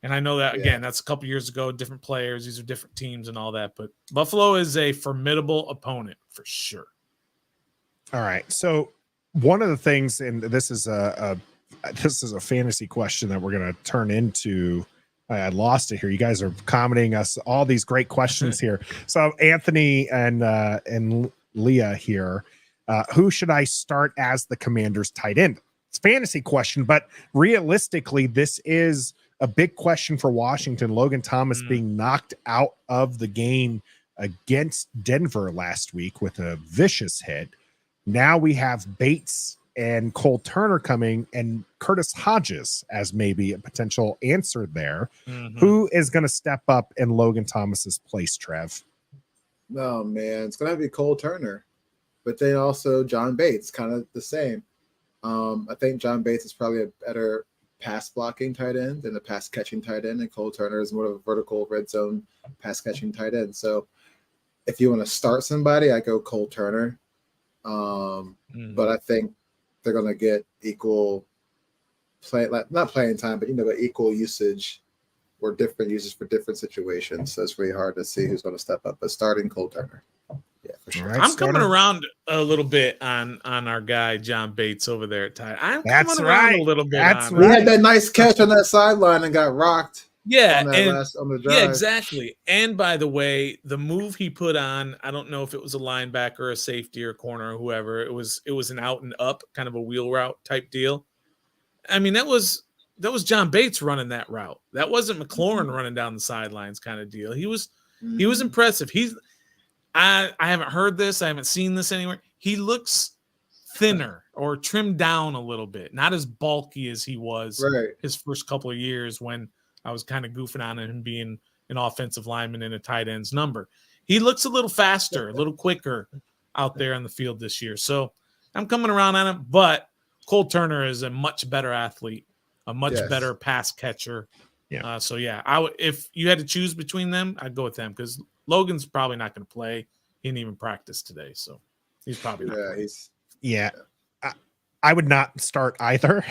and I know that, again, that's a couple years ago, different players, these are different teams and all that, but Buffalo is a formidable opponent for sure. All right. So one of the things, and this is a fantasy question that we're going to turn into I lost it here. You guys are commenting us all these great questions here. So Anthony and Leah here, who should I start as the Commanders tight end? It's a fantasy question, but realistically, this is a big question for Washington. Logan Thomas being knocked out of the game against Denver last week with a vicious hit. Now we have Bates and Cole Turner coming, and Curtis Hodges as maybe a potential answer there. Who is going to step up in Logan Thomas's place, Trev? No, man, it's going to be Cole Turner, but then also John Bates, kind of the same. I think John Bates is probably a better pass blocking tight end than a pass catching tight end, and Cole Turner is more of a vertical red zone pass catching tight end. So if you want to start somebody, I go Cole Turner. But I think they're going to get equal play, like not playing time, but but equal usage or different uses for different situations. So it's really hard to see who's going to step up. But starting Cole Turner, yeah, for sure. Right, I'm coming around a little bit on our guy John Bates over there at tight. I'm coming around a little bit. We had that nice catch on that sideline and got rocked. Yeah, on the drive. Yeah, exactly. And by the way, the move he put on, I don't know if it was a linebacker, or a safety, or corner, or whoever. It was an out and up kind of a wheel route type deal. I mean, that was John Bates running that route. That wasn't McLaurin running down the sidelines kind of deal. He was impressive. I haven't heard this. I haven't seen this anywhere. He looks thinner or trimmed down a little bit, not as bulky as he was his first couple of years when I was kind of goofing on him being an offensive lineman in a tight end's number. He looks a little faster, a little quicker out there on the field this year. So I'm coming around on him, but Cole Turner is a much better athlete, a much better pass catcher. Yeah. So yeah, if you had to choose between them, I'd go with them because Logan's probably not going to play. He didn't even practice today, so he's probably not. I would not start either.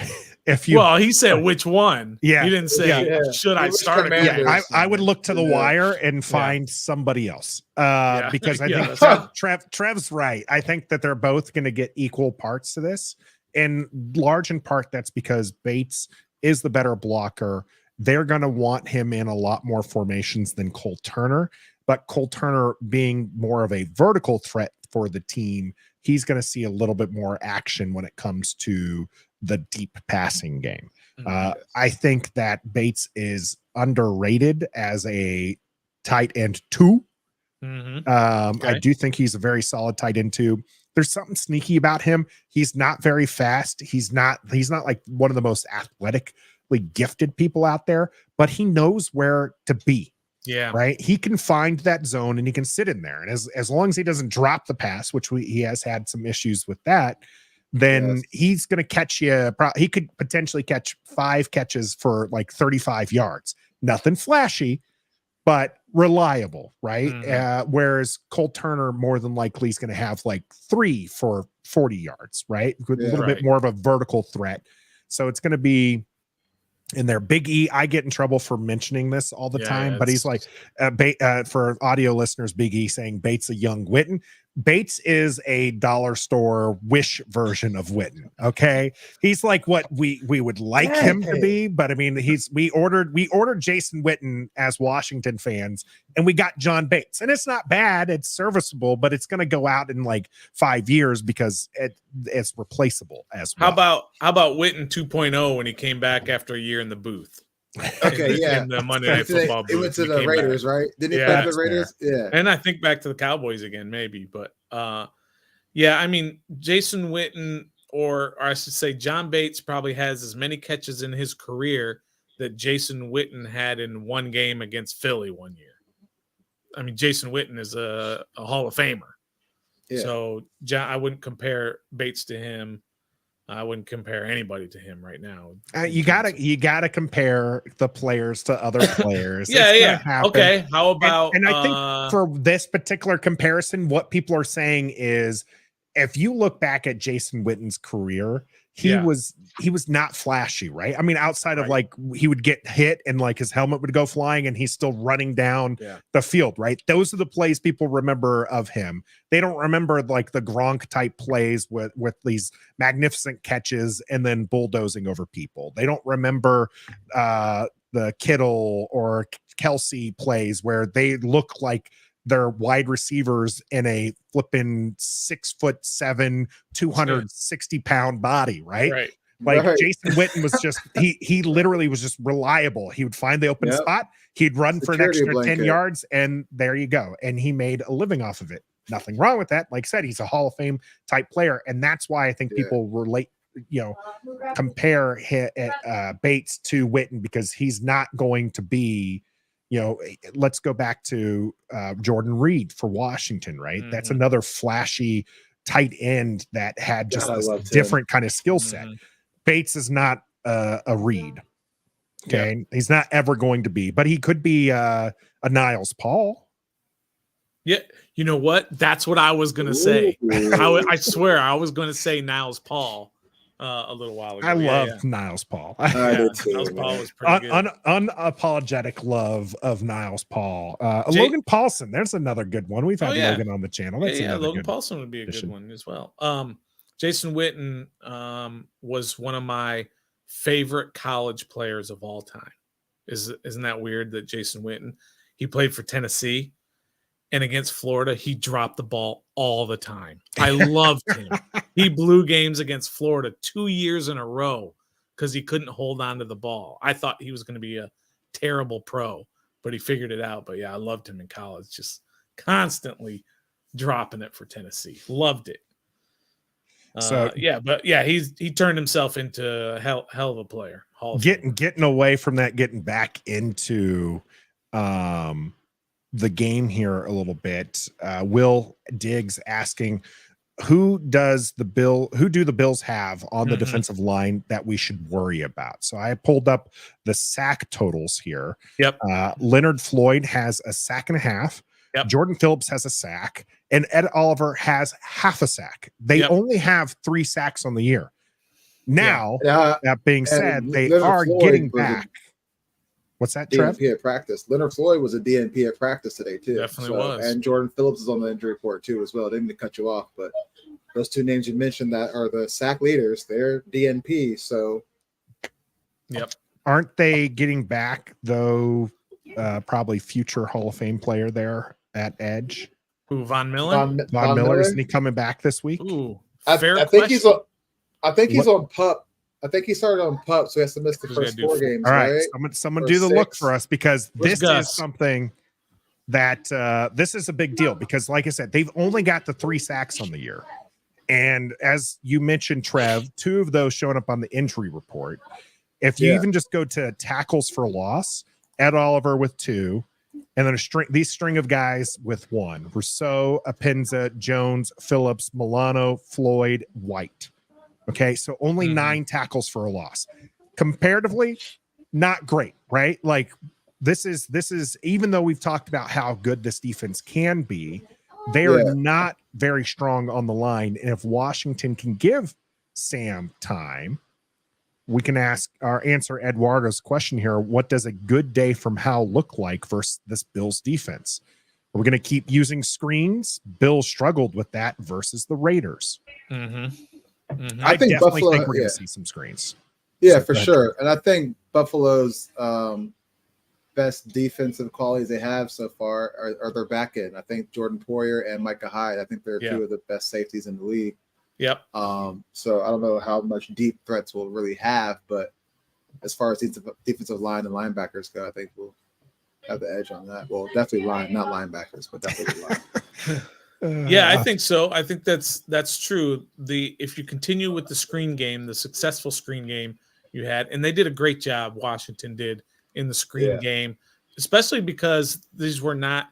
Well, he said which one. Yeah. He didn't say should I start again. I would look to the wire and find somebody else. Because I think Trev's right. I think that they're both going to get equal parts to this. And large in part, that's because Bates is the better blocker. They're going to want him in a lot more formations than Cole Turner. But Cole Turner being more of a vertical threat for the team, he's going to see a little bit more action when it comes to the deep passing game. I think that Bates is underrated as a tight end 2. I do think he's a very solid tight end 2. There's something sneaky about him. He's not very fast. He's not like one of the most athletically gifted people out there, but he knows where to be. Yeah. Right. He can find that zone and he can sit in there. And as long as he doesn't drop the pass, which he has had some issues with that, then he's going to catch you. He could potentially catch 5 catches for like 35 yards. Nothing flashy, but reliable. Right. Whereas Cole Turner more than likely is going to have like 3 for 40 yards. Right. A little bit more of a vertical threat. So it's going to be in there. Big E, I get in trouble for mentioning this all the time, but he's like, for audio listeners, Big E saying Bates a young Witten. Bates is a dollar store wish version of Witten. He's like what we would like him to be, but I mean, we ordered Jason Witten as Washington fans, and we got John Bates, and it's not bad, it's serviceable, but it's going to go out in like 5 years because it's replaceable as well. How about Witten 2.0 when he came back after a year in the booth? In the Monday Night Football booth. He went to the Raiders, right? Didn't he play for the Raiders? Yeah. And I think back to the Cowboys again, maybe. But I mean, Jason Witten, or I should say John Bates, probably has as many catches in his career that Jason Witten had in one game against Philly one year. I mean, Jason Witten is a Hall of Famer. Yeah. So I wouldn't compare Bates to him. I wouldn't compare anybody to him right now. You gotta compare the players to other players. Okay. How about? And I think for this particular comparison, what people are saying is, if you look back at Jason Witten's career, he was not flashy, right? I mean, outside of like he would get hit and like his helmet would go flying and he's still running down the field, right? Those are the plays people remember of him. They don't remember like the Gronk type plays with these magnificent catches and then bulldozing over people. They don't remember the the Kittle or Kelsey plays where they look like they're wide receivers in a flipping 6'7", 260-pound body, right? Right. Like Right. Jason Witten was just he literally was just reliable. He would find the open Yep. spot, he'd run for an Security extra 10 blanket. yards, and there you go. And he made a living off of it. Nothing wrong with that. Like I said, he's a Hall of Fame type player, and that's why I think people relate, compare Bates to Witten, because he's not going to be, let's go back to Jordan Reed for Washington, right? Mhm. That's another flashy tight end that had just God, I this loved him. different kind of skill set. Mhm. Bates is not a Reed. Okay. He's not ever going to be, but he could be a Niles Paul. Yeah. You know what? That's what I was going to say. I swear I was going to say Niles Paul a little while ago. I love Niles Paul. I did too, Niles man. Paul was pretty good. Unapologetic love of Niles Paul. Logan Paulson, there's another good one. We've had Logan on the channel. That's Logan good Paulson would be a addition. good one as well. Jason Witten was one of my favorite college players of all time. Isn't that weird that Jason Witten, he played for Tennessee, and against Florida, he dropped the ball all the time. I loved him. He blew games against Florida 2 years in a row because he couldn't hold on to the ball. I thought he was going to be a terrible pro, but he figured it out. But yeah, I loved him in college, just constantly dropping it for Tennessee. Loved it. He turned himself into a hell of a player. Getting away from that, getting back into the game here a little bit. Will Diggs asking, who do the Bills have on the defensive line that we should worry about? So I pulled up the sack totals here. Yep. Leonard Floyd has a sack and a half. Yep. Jordan Phillips has a sack, and Ed Oliver has half a sack. They only have 3 sacks on the year. Now, that being said, they Leonard are Floyd getting back. What's that, Trev? DNP at practice. Leonard Floyd was a DNP at practice today, too. Definitely was. And Jordan Phillips is on the injury report, too, as well. I didn't mean to cut you off, but those 2 names you mentioned that are the sack leaders, they're DNP. So, aren't they getting back, though, probably future Hall of Fame player there at edge? Who, Von Miller? Von Miller, isn't he coming back this week? Ooh, I think he's on PUP. I think he started on PUP, so he has to miss the first 4 games. All right, right? someone Or do the 6. look for us, because this Gus? is something that this is a big deal, because like I said, they've only got the 3 sacks on the year. And as you mentioned, Trev, 2 of those showing up on the injury report. If you even just go to tackles for loss, Ed Oliver with 2, and then these string of guys with 1. Rousseau, Apenza, Jones, Phillips, Milano, Floyd, White. Okay, so only 9 tackles for a loss. Comparatively, not great, right? Like this is even though we've talked about how good this defense can be, they are not very strong on the line. And if Washington can give Sam time, we can answer Eduardo's question here. What does a good day from Hal look like versus this Bills defense? Are we going to keep using screens? Bills struggled with that versus the Raiders. I think definitely Buffalo, think we're going to see some screens. Yeah, for sure. And I think Buffalo's best defensive qualities they have so far are their back end. I think Jordan Poyer and Micah Hyde, I think they're 2 of the best safeties in the league. Yep. So I don't know how much deep threats we'll really have, but as far as defensive line and linebackers go, I think we'll have the edge on that. Well, definitely not linebackers, but definitely line. Yeah, I think so. I think that's true. If you continue with the screen game, the successful screen game you had, and they did a great job, Washington did, in the screen game, especially because these were not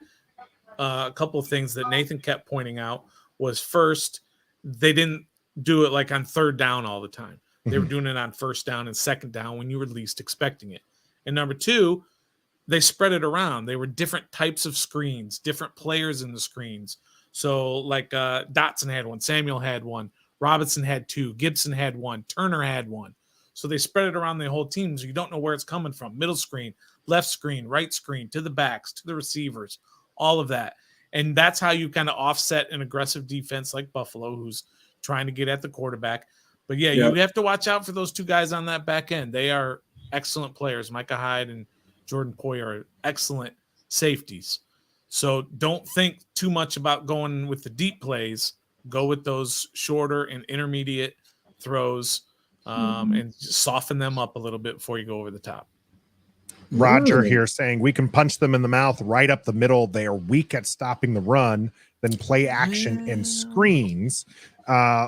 a couple of things that Nathan kept pointing out was, first, they didn't do it like on 3rd down all the time. They were doing it on 1st down and 2nd down when you were least expecting it. And number 2, they spread it around. They were different types of screens, different players in the screens. So like Dotson had 1, Samuel had 1, Robinson had 2, Gibson had 1, Turner had 1. So they spread it around the whole team, so you don't know where it's coming from. Middle screen, left screen, right screen, to the backs, to the receivers, all of that. And that's how you kind of offset an aggressive defense like Buffalo, who's trying to get at the quarterback. But you have to watch out for those 2 guys on that back end. They are excellent players, Micah Hyde and Jordan Poyer are excellent safeties. So don't think too much about going with the deep plays. Go with those shorter and intermediate throws, and just soften them up a little bit before you go over the top. Roger here saying we can punch them in the mouth right up the middle. They are weak at stopping the run, then play action and screens.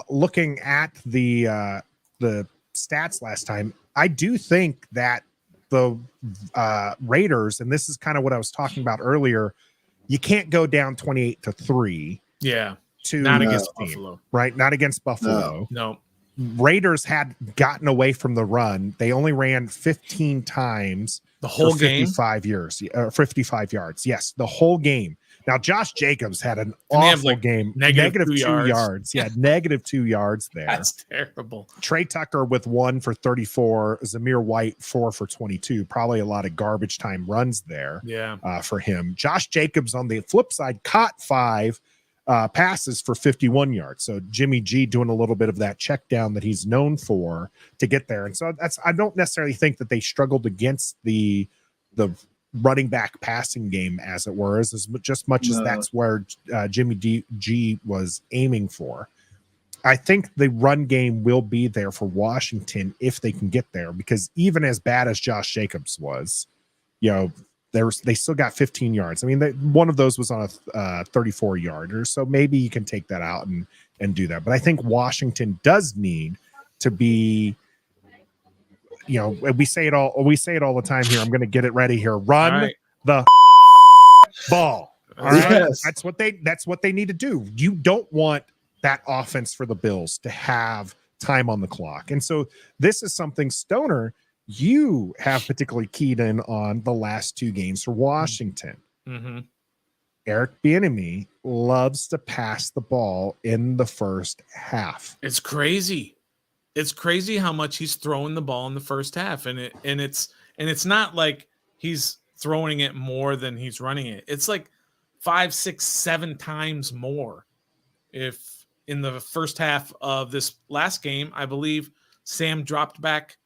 Looking at the stats last time, I do think that the Raiders, and this is kind of what I was talking about earlier, you can't go down 28-3. Yeah. To not against Buffalo. Right? Not against Buffalo. No. Raiders had gotten away from the run. They only ran 15 times the whole game, 55 yards. Yes, the whole game. Now, Josh Jacobs had an awful game. Negative 2 yards. Yeah, negative 2 yards there. That's terrible. Trey Tucker with 1 for 34. Zamir White 4 for 22. Probably a lot of garbage time runs there. Yeah, for him. Josh Jacobs on the flip side caught 5 passes for 51 yards. So Jimmy G doing a little bit of that check down that he's known for to get there. And so I don't necessarily think that they struggled against the running back passing game, as it were, as much as that's where Jimmy G was aiming for. I think the run game will be there for Washington if they can get there, because even as bad as Josh Jacobs was, they still got 15 yards. I mean, one of those was on a 34-yarder, so maybe you can take that out and do that. But I think Washington does need to be, we say it all the time here. I'm going to get it ready here. Run the ball. All right, yes. That's what they need to do. You don't want that offense for the Bills to have time on the clock, and so this is something, Stoner, you have particularly keyed in on the last 2 games for Washington. Mm-hmm. Eric Bieniemy loves to pass the ball in the first half. It's crazy. It's crazy how much he's throwing the ball in the first half, and it's not like he's throwing it more than he's running it. It's like 5, 6, 7 times more. If in the first half of this last game, I believe Sam dropped back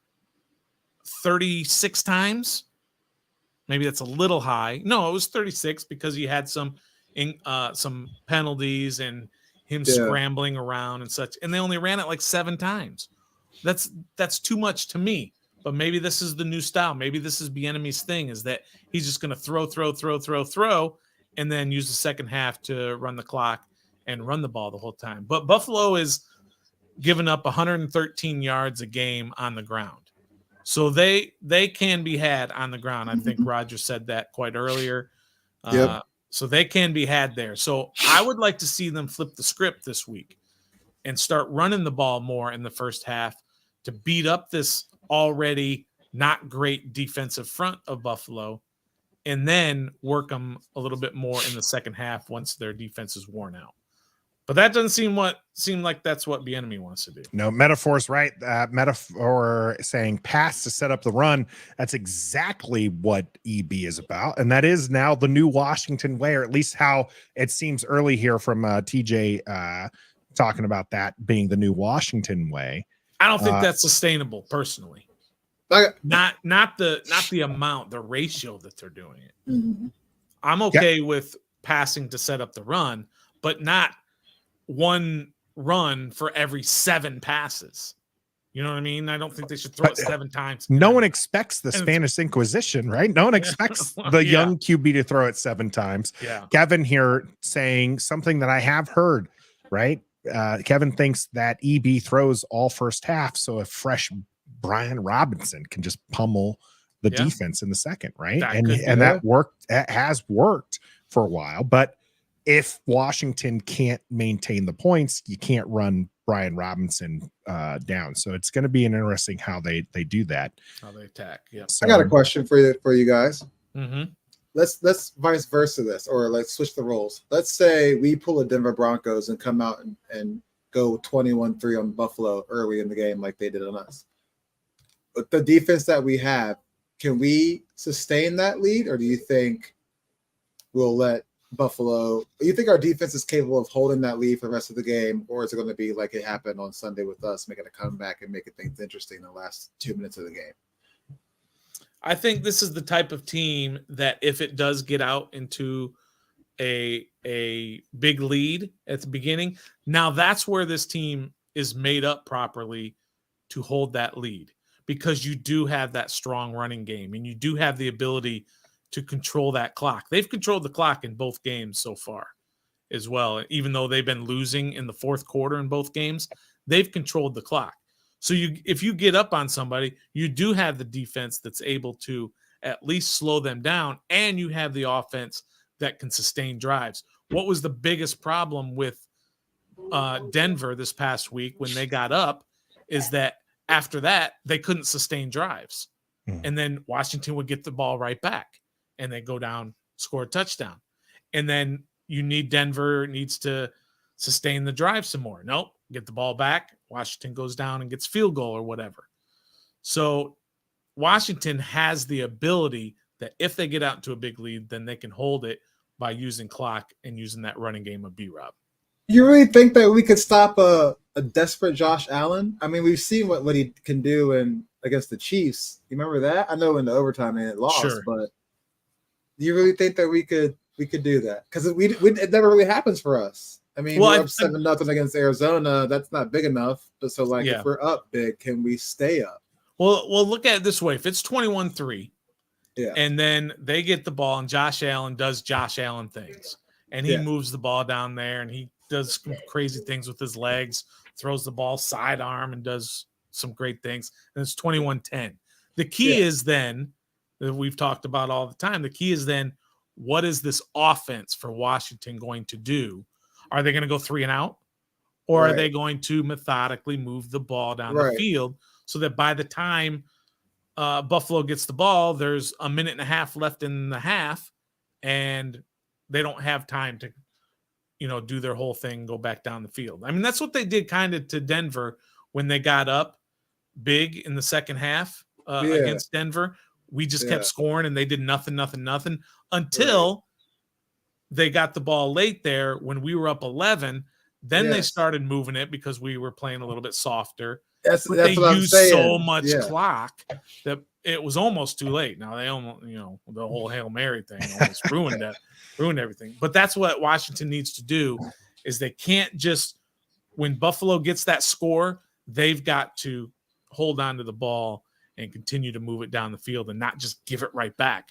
36 times. Maybe that's a little high. No, it was 36 because he had some penalties and him scrambling around and such. And they only ran it like 7 times. That's too much to me. But maybe this is the new style. Maybe this is Bieniemy's thing, is that he's just going to throw, and then use the second half to run the clock and run the ball the whole time. But Buffalo is giving up 113 yards a game on the ground. So they can be had on the ground. I think Roger said that quite earlier. So they can be had there. So I would like to see them flip the script this week and start running the ball more in the first half to beat up this already not great defensive front of Buffalo, and then work them a little bit more in the second half once their defense is worn out. But that doesn't seem like that's what Bieniemy wants to do. No, metaphor's right. Metaphor saying pass to set up the run. That's exactly what EB is about. And that is now the new Washington way, or at least how it seems early here from TJ talking about that being the new Washington way. I don't think that's sustainable personally. Not the amount, the ratio that they're doing it. Mm-hmm. I'm okay with passing to set up the run, but not one run for every 7 passes. You know what I mean? I don't think they should throw it 7 times. No one expects the Spanish Inquisition, right? No one expects the young QB to throw it 7 times. Yeah. Kevin here saying something that I have heard, right? Kevin thinks that EB throws all first half, so a fresh Brian Robinson can just pummel the defense in the second, right? That worked. That has worked for a while, but if Washington can't maintain the points, you can't run Brian Robinson down. So it's going to be interesting how they do that. How they attack. Yeah. So, I got a question for you guys. Mm-hmm. Let's vice versa this, or let's switch the roles. Let's say we pull a Denver Broncos and come out and go 21-3 on Buffalo early in the game like they did on us. But the defense that we have, can we sustain that lead, or do you think we'll let Buffalo? Do you think our defense is capable of holding that lead for the rest of the game, or is it going to be like it happened on Sunday with us, making a comeback and making things interesting in the last 2 minutes of the game? I think this is the type of team that if it does get out into a big lead at the beginning, now that's where this team is made up properly to hold that lead, because you do have that strong running game and you do have the ability to control that clock. They've controlled the clock in both games so far as well. Even though they've been losing in the fourth quarter in both games, they've controlled the clock. So if you get up on somebody, you do have the defense that's able to at least slow them down, and you have the offense that can sustain drives. What was the biggest problem with Denver this past week when they got up is that after that, they couldn't sustain drives. And then Washington would get the ball right back and they go down, score a touchdown. And then Denver needs to sustain the drive some more. Nope, get the ball back. Washington goes down and gets field goal or whatever. So Washington has the ability that if they get out into a big lead, then they can hold it by using clock and using that running game of B-Rob. You really think that we could stop a desperate Josh Allen? I mean, we've seen what he can do against the Chiefs. You remember that? I know in the overtime and it lost, Sure. But do you really think that we could do that? Because it never really happens for us. I mean, we're up 7-0 against Arizona. That's not big enough. But so, if we're up big, can we stay up? Well, look at it this way. If it's 21-3, yeah, and then they get the ball and Josh Allen does Josh Allen things, and he moves the ball down there and he does some crazy things with his legs, throws the ball sidearm and does some great things, and it's 21-10. The key is then, that we've talked about all the time, the key is then, what is this offense for Washington going to do? Are they going to go 3 and out? Or are they going to methodically move the ball down the field so that by the time Buffalo gets the ball, there's a minute and a half left in the half, and they don't have time to, do their whole thing, go back down the field. I mean, that's what they did kind of to Denver when they got up big in the second half against Denver. We just kept scoring, and they did nothing until they got the ball late there when we were up 11. Then they started moving it because we were playing a little bit softer. That's they what used I'm saying. So much clock that it was almost too late. Now they almost, the whole Hail Mary thing almost ruined everything. But that's what Washington needs to do, is they can't just, when Buffalo gets that score, they've got to hold on to the ball and continue to move it down the field and not just give it right back,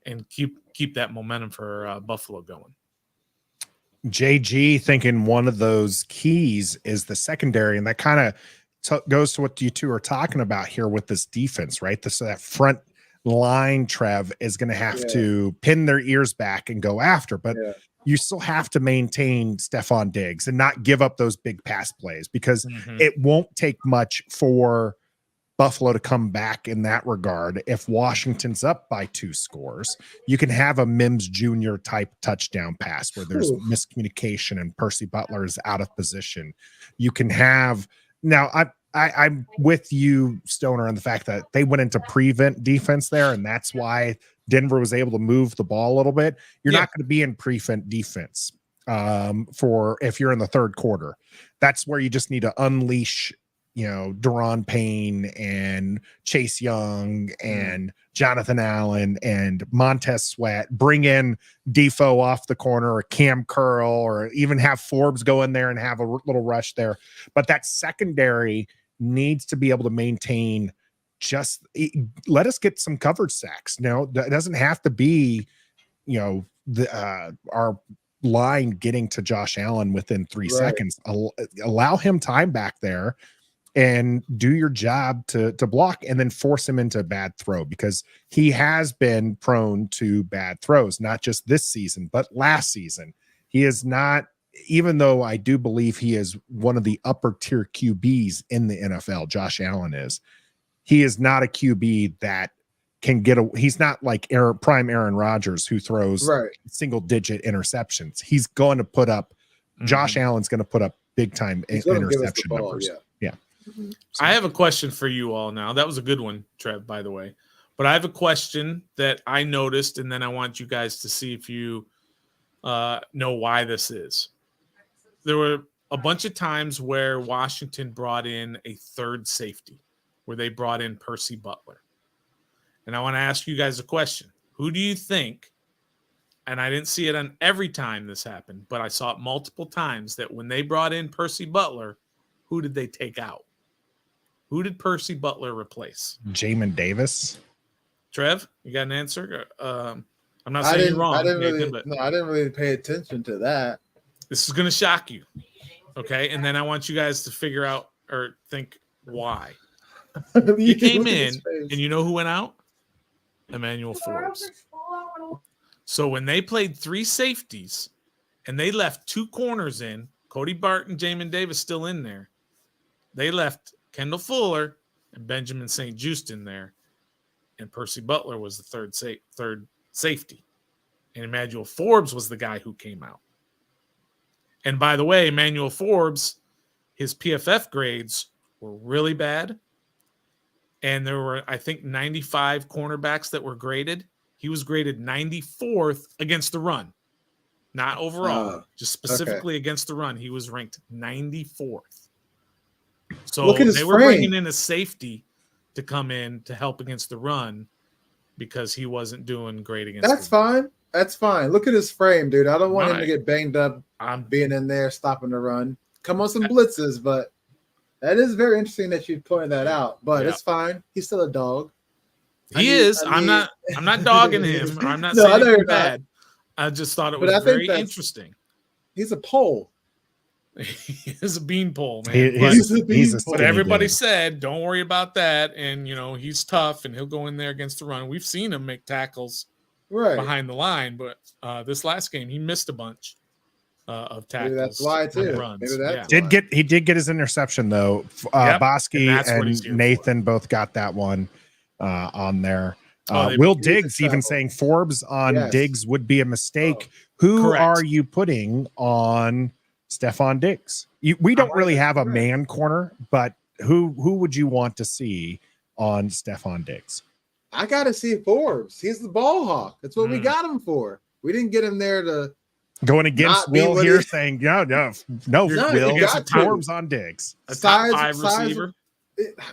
and keep that momentum for Buffalo going. JG thinking one of those keys is the secondary, and that kind of goes to what you two are talking about here with this defense, right? So that front line, Trev, is going to have to pin their ears back and go after, but you still have to maintain Stephon Diggs and not give up those big pass plays, because it won't take much for Buffalo to come back in that regard. If Washington's up by 2 scores, you can have a Mims Jr. type touchdown pass where there's miscommunication and Percy Butler is out of position. You can have, now I'm with you, Stoner, on the fact that they went into prevent defense there, and that's why Denver was able to move the ball a little bit. You're not going to be in prevent defense for if you're in the third quarter. That's where you just need to unleash Deron Payne and Chase Young and Jonathan Allen and Montez Sweat, bring in Defoe off the corner, or Cam Curl, or even have Forbes go in there and have a little rush there. But that secondary needs to be able to maintain, just let us get some coverage sacks. No, that doesn't have to be, our line getting to Josh Allen within 3 seconds. Allow him time back there and do your job to block, and then force him into a bad throw, because he has been prone to bad throws, not just this season, but last season. He is not, even though I do believe he is one of the upper tier QBs in the NFL, Josh Allen is, he is not a QB that can he's not like prime Aaron Rodgers, who throws single digit interceptions. He's going to put up, Josh Allen's going to put up big time interception numbers. So, I have a question for you all now. That was a good one, Trev, by the way. But I have a question that I noticed, and then I want you guys to see if you know why this is. There were a bunch of times where Washington brought in a third safety, where they brought in Percy Butler. And I want to ask you guys a question. Who do you think, and I didn't see it on every time this happened, but I saw it multiple times, that when they brought in Percy Butler, who did they take out? Who did Percy Butler replace? Jamin Davis. Trev, you got an answer? I'm not saying you're wrong. I didn't Nathan, really pay attention to that. this is going to shock you. Okay. And then I want you guys to figure out or think why. He came in, and you know who went out? Emmanuel Forbes. So when they played 3 safeties and they left 2 corners in, Cody Barton, Jamin Davis still in there, they left Kendall Fuller and Benjamin St. Juste in there, and Percy Butler was the third safety. And Emmanuel Forbes was the guy who came out. And by the way, Emmanuel Forbes, his PFF grades were really bad. And there were, I think, 95 cornerbacks that were graded. He was graded 94th against the run. Not overall, just specifically against the run. He was ranked 94th. So they were bringing in a safety to come in to help against the run because he wasn't doing great against That's fine. That's fine. Look at his frame, dude. I don't want him to get banged up being in there, stopping the run. Come on some blitzes, but that is very interesting that you pointed that out. But it's fine. He's still a dog. I'm not dogging him. I'm not saying he's bad. I just thought it was very interesting. He's a pole. He is a beanpole, man. But everybody said, don't worry about that. And, you know, he's tough and he'll go in there against the run. We've seen him make tackles behind the line, but this last game, he missed a bunch of tackles. Maybe that's why, too. He did get his interception, though. Bosky and Nathan both got that one on there. Will Diggs even saying Forbes on Diggs would be a mistake. Who are you putting on Stephon Diggs? We don't really have a man corner, but who would you want to see on Stephon Diggs? I got to see Forbes. He's the ball hawk. That's what we got him for. We didn't get him there to going against Will here, saying no, Will. Forbes on Diggs. A top 5 receiver.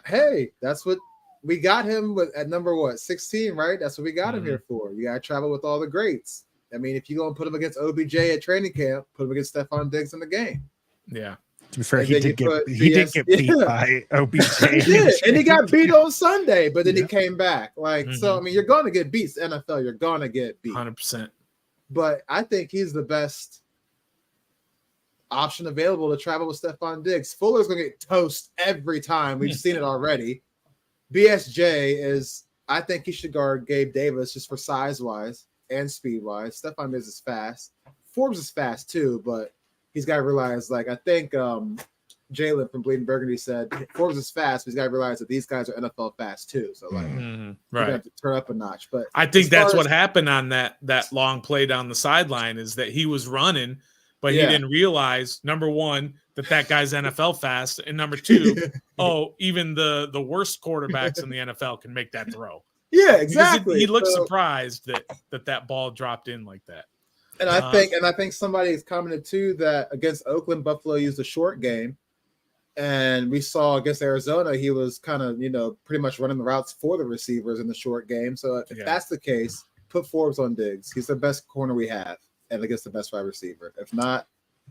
Hey, that's what we got him with at number 16, right? That's what we got him here for. You got to travel with all the greats. I mean, if you're going to put him against OBJ at training camp, put him against Stephon Diggs in the game. Yeah. To be fair, he did get beat by OBJ. And he got beat on Sunday, but then he came back. So, I mean, you're going to get beat. It's NFL, you're going to get beat. 100%. But I think he's the best option available to travel with Stephon Diggs. Fuller's going to get toast every time. We've seen it already. BSJ is, I think he should guard Gabe Davis just for size-wise and speed-wise. Stephon Diggs is fast. Forbes is fast too, but he's got to realize, I think Jalen from Bleeding Burgundy said, Forbes is fast, but he's got to realize that these guys are NFL fast too. So, you have to turn up a notch. But I think that's what happened on that long play down the sideline is that he was running, but he didn't realize, number one, that guy's NFL fast, and number two, even the worst quarterbacks in the NFL can make that throw. Yeah, exactly. He looked surprised that ball dropped in like that. And I think somebody has commented too that against Oakland, Buffalo used a short game, and we saw against Arizona he was kind of pretty much running the routes for the receivers in the short game. So if that's the case, put Forbes on Diggs. He's the best corner we have, and against the best wide receiver. If not,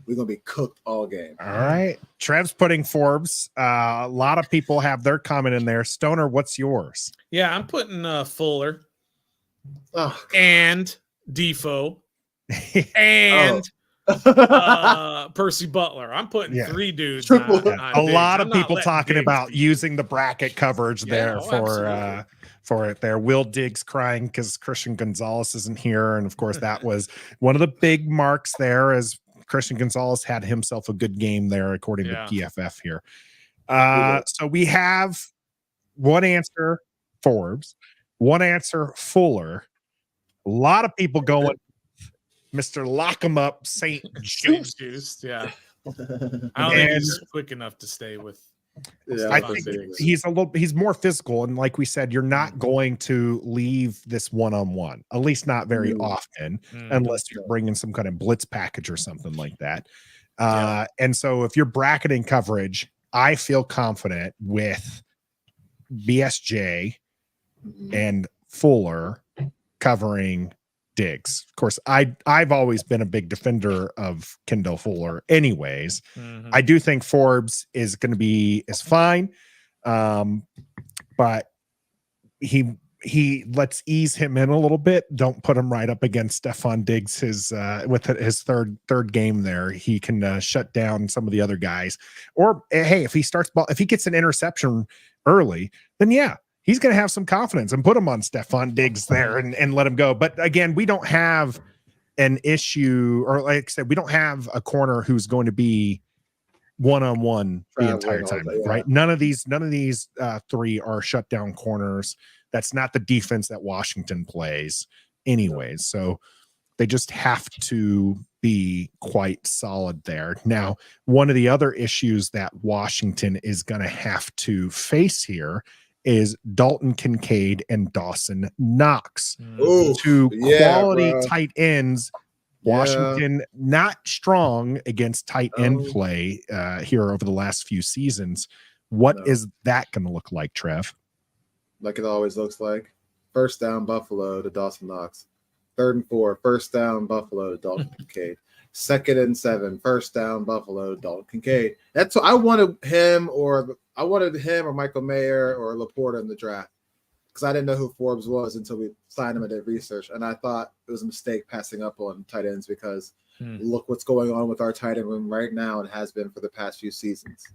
we're going to be cooked all game. All right. Trev's putting Forbes. A lot of people have their comment in there. Stoner, what's yours? Yeah, I'm putting Fuller and Defoe and Percy Butler. I'm putting 3 dudes. On a lot of people talking about using the bracket coverage there for it there. Will Diggs crying because Christian Gonzalez isn't here. And of course, that was one of the big marks there as Christian Gonzalez had himself a good game there, according to PFF here. So we have one answer, Forbes, one answer, Fuller. A lot of people going, Mr. Lock 'em up, St. Juste. Yeah. I don't think he's quick enough to stay with. I think he's more physical, and like we said, you're not going to leave this one-on-one, at least not very often, unless you're bringing some kind of blitz package or something like that. And so if you're bracketing coverage, I feel confident with BSJ and Fuller covering Diggs. Of course, I've always been a big defender of Kendall Fuller anyways. I do think Forbes is going to be fine. But let's ease him in a little bit. Don't put him right up against Stephon Diggs. With his third game there, he can shut down some of the other guys. Or hey, if he gets an interception early, then yeah, he's going to have some confidence and put him on Stephon Diggs there and let him go. But again, we don't have an issue, or like I said, we don't have a corner who's going to be one-on-one the entire time, right? None of these three are shutdown corners. That's not the defense that Washington plays anyways. So they just have to be quite solid there. Now, one of the other issues that Washington is going to have to face here is Dalton Kincaid and Dawson Knox. Two quality tight ends. Washington not strong against tight end play here over the last few seasons. What is that going to look like, Trev? Like it always looks like. First down, Buffalo to Dawson Knox. 3rd and 4, first down, Buffalo to Dalton Kincaid. 2nd and 7, first down, Buffalo to Dalton Kincaid. That's what I wanted him or Michael Mayer or Laporta in the draft, because I didn't know who Forbes was until we signed him and did research. And I thought it was a mistake passing up on tight ends because look what's going on with our tight end room right now and has been for the past few seasons.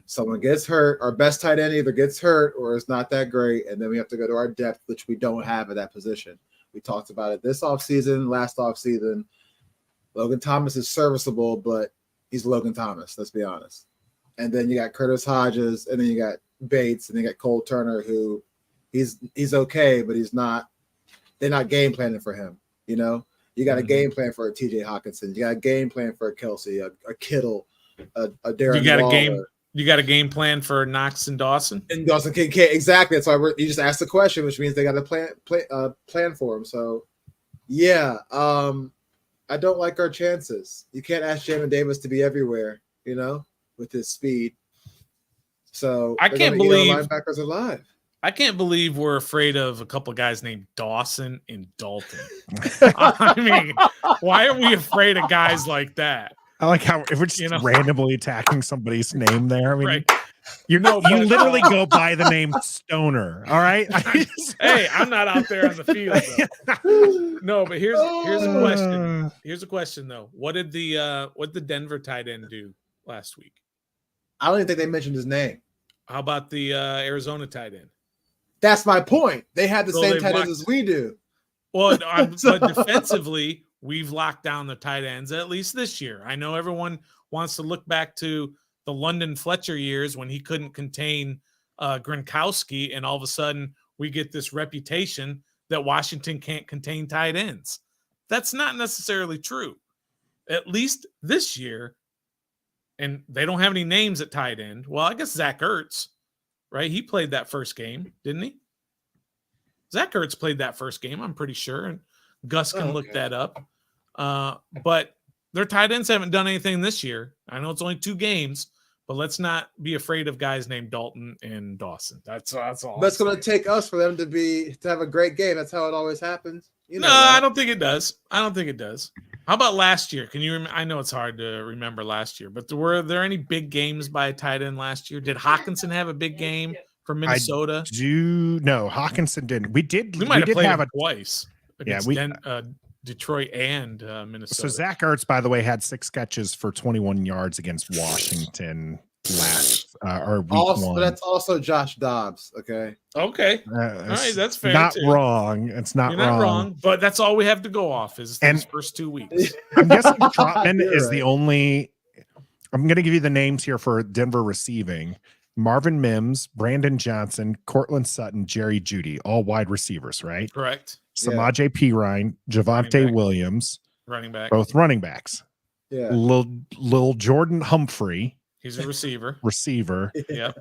Someone gets hurt, our best tight end either gets hurt or is not that great, and then we have to go to our depth, which we don't have at that position. We talked about it this offseason, last offseason. Logan Thomas is serviceable, but he's Logan Thomas, let's be honest. And then you got Curtis Hodges, and then you got Bates, and then you got Cole Turner, who he's okay, but they're not game planning for him. You know, you got a game plan for a TJ Hawkinson. You got a game plan for a Kelsey, a Kittle, a Darren Waller. You got a game plan for Knox and Dawson? And Dawson Kincaid, exactly. That's why you just asked the question, which means they got a plan for him. So, yeah, I don't like our chances. You can't ask Jamin Davis to be everywhere, you know, with his speed. So I can't believe linebackers alive. I can't believe we're afraid of a couple of guys named Dawson and Dalton. I mean, why are we afraid of guys like that? I like how if we're just randomly attacking somebody's name there. I mean, you literally go by the name Stoner. All right. Hey, I'm not out there on the field though. No, but here's a question. Here's a question though. What did the Denver tight end do last week? I don't even think they mentioned his name. How about the Arizona tight end? That's my point. They had the same tight ends as we do. Well, but defensively, we've locked down the tight ends, at least this year. I know everyone wants to look back to the London Fletcher years when he couldn't contain Gronkowski, and all of a sudden we get this reputation that Washington can't contain tight ends. That's not necessarily true. At least this year, and they don't have any names at tight end. Well, I guess Zach Ertz, right? He played that first game, didn't he? Zach Ertz played that first game, I'm pretty sure, and Gus can look that up. But their tight ends haven't done anything this year. I know it's only 2 games, but let's not be afraid of guys named Dalton and Dawson. That's all. But it's going to take us for them to have a great game. That's how it always happens. No, I don't think it does. How about last year? Can you remember? I know it's hard to remember last year, but were there any big games by a tight end last year? Did Hawkinson have a big game for Minnesota? No, Hawkinson didn't. We might have played have it twice. Detroit and Minnesota. So Zach Ertz, by the way, had 6 catches for 21 yards against Washington last week 1. But that's also Josh Dobbs. Okay. All right, that's fair. Not wrong. It's not You're not wrong, but that's all we have to go off is these first 2 weeks. I'm guessing Trotman is the only. I'm going to give you the names here for Denver receiving: Marvin Mims, Brandon Johnson, Cortland Sutton, Jerry Jeudy, all wide receivers, right? Correct. Samaje Perine, Javonte Williams, running back, both running backs. Yeah. Lil Jordan Humphrey, he's a receiver. Yeah.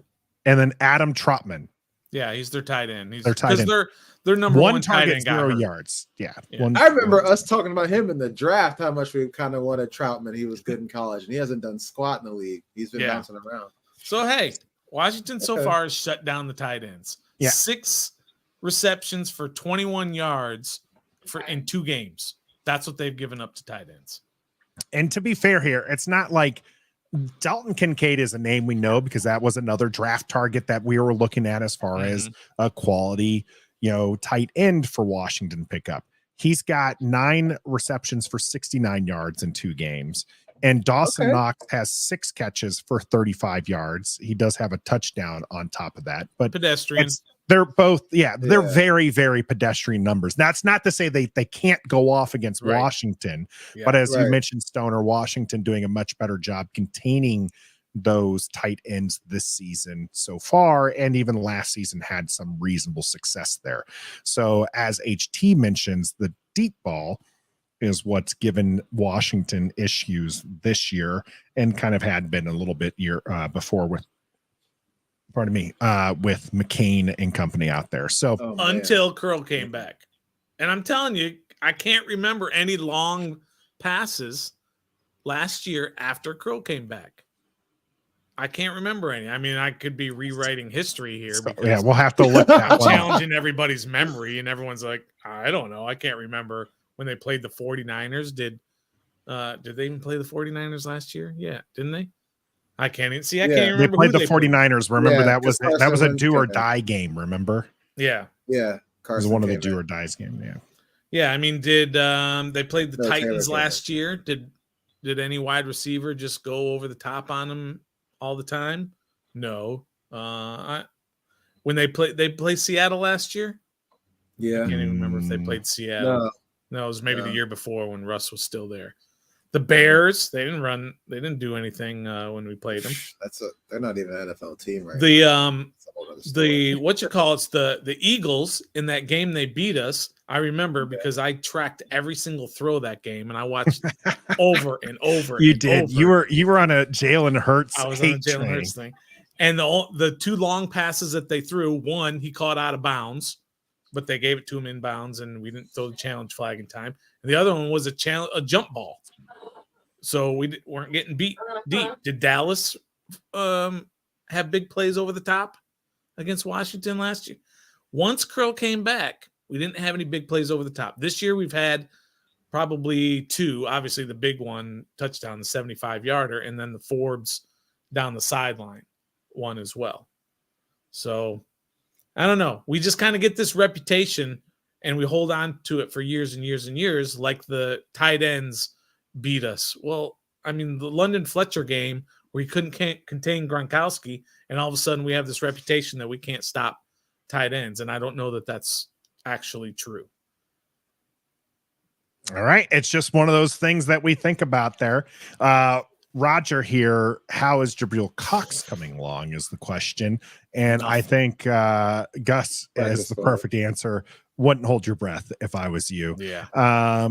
And then Adam Trotman. Yeah, he's their tight end. Because they're number one target, tight end 0 yards. Yeah. I remember us talking about him in the draft, how much we kind of wanted Troutman. He was good in college, and he hasn't done squat in the league. He's been bouncing around. So, hey, Washington so far has shut down the tight ends. Yeah. 6 receptions for 21 yards in 2 games. That's what they've given up to tight ends. And to be fair here, it's not like Dalton Kincaid is a name we know because that was another draft target that we were looking at as far as a quality, tight end for Washington pickup. He's got 9 receptions for 69 yards in 2 games. And Dawson Knox has 6 catches for 35 yards. He does have a touchdown on top of that, but pedestrian. They're both, they're very, very pedestrian numbers. That's not to say they can't go off against Washington, but as you mentioned, Stoner, Washington doing a much better job containing those tight ends this season so far, and even last season had some reasonable success there. So as HT mentions, the deep ball is what's given Washington issues this year and kind of had been a little bit year before with McCain and company out there. So until Curl came back. And I'm telling you, I can't remember any long passes last year after Curl came back. I can't remember any. I mean, I could be rewriting hihistory here. So, we'll have to look that one challenging everybody's memory, and everyone's like, I don't know. I can't remember when they played the 49ers. Did they even play the 49ers last year? Yeah, didn't they? I can't even see. I can't even remember. They played the 49ers. Remember that was a do or die game. Remember? Yeah. Yeah. It was one of the do or dies game. Yeah. Yeah. I mean, did they played the Titans last year? Did any wide receiver just go over the top on them all the time? No. When they played Seattle last year. Yeah. I can't even remember if they played Seattle. No, it was maybe the year before when Russ was still there. The Bears, they didn't do anything when we played them. They're not even an NFL team, right? The Eagles in that game they beat us. I remember because I tracked every single throw that game and I watched over and over. You did. Over. You were on a Jalen Hurts. I was on a Jalen Hurts thing. And the 2 long passes that they threw, one he caught out of bounds, but they gave it to him in bounds and we didn't throw the challenge flag in time. And the other one was a jump ball. So we weren't getting beat deep. Did Dallas have big plays over the top against Washington last year? Once Curl came back, we didn't have any big plays over the top. This year we've had probably 2. Obviously the big one, touchdown, the 75-yarder, and then the Forbes down the sideline one as well. So I don't know. We just kind of get this reputation and we hold on to it for years and years and years, like the tight ends beat us. Well, I mean, the London Fletcher game where he couldn't contain Gronkowski, and all of a sudden we have this reputation that we can't stop tight ends, and I don't know that that's actually true. All right. It's just one of those things that we think about there. Roger here, how is Jabril Cox coming along is the question. And I think Gus is the perfect answer. Wouldn't hold your breath if I was you. Yeah.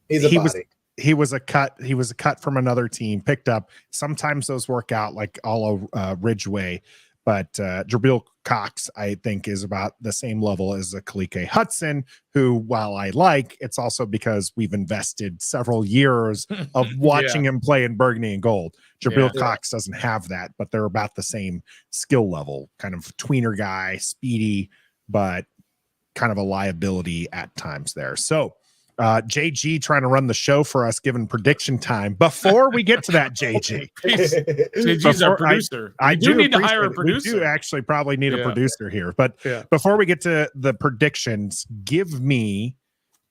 He was a cut from another team, picked up. Sometimes those work out like all Ridgeway, but Jabril Cox, I think, is about the same level as a Kalike Hudson, who, while I like, it's also because we've invested several years of watching him play in burgundy and gold. Jabril Cox doesn't have that, but they're about the same skill level, kind of tweener guy, speedy, but kind of a liability at times there. So JG trying to run the show for us, given prediction time. Before we get to that, JG, JG's our producer. I do need to hire a producer. We do actually probably need a producer here. But before we get to the predictions, give me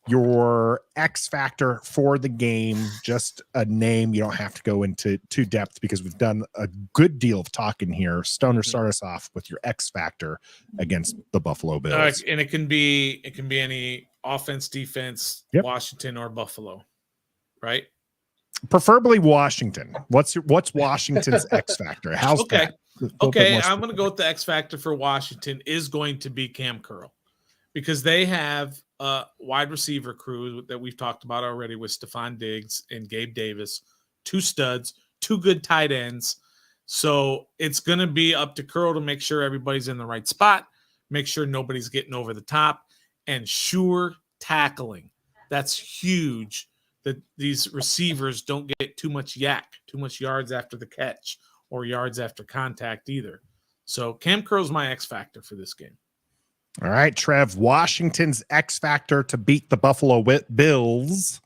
your X factor for the game. Just a name. You don't have to go into too depth because we've done a good deal of talking here. Stoner, start us off with your X factor against the Buffalo Bills. And it can be any offense, defense, Washington or Buffalo, right? Preferably Washington. What's Washington's X factor? How's that? Okay, I'm going to go with the X factor for Washington is going to be Cam Curl, because they have a wide receiver crew that we've talked about already with Stephon Diggs and Gabe Davis, 2 studs, 2 good tight ends. So it's going to be up to Curl to make sure everybody's in the right spot, make sure nobody's getting over the top, and sure tackling. That's huge, that these receivers don't get too much yards after the catch or yards after contact either. So Cam Curl's my X factor for this game. All right, Trev, Washington's X factor to beat the Buffalo Bills.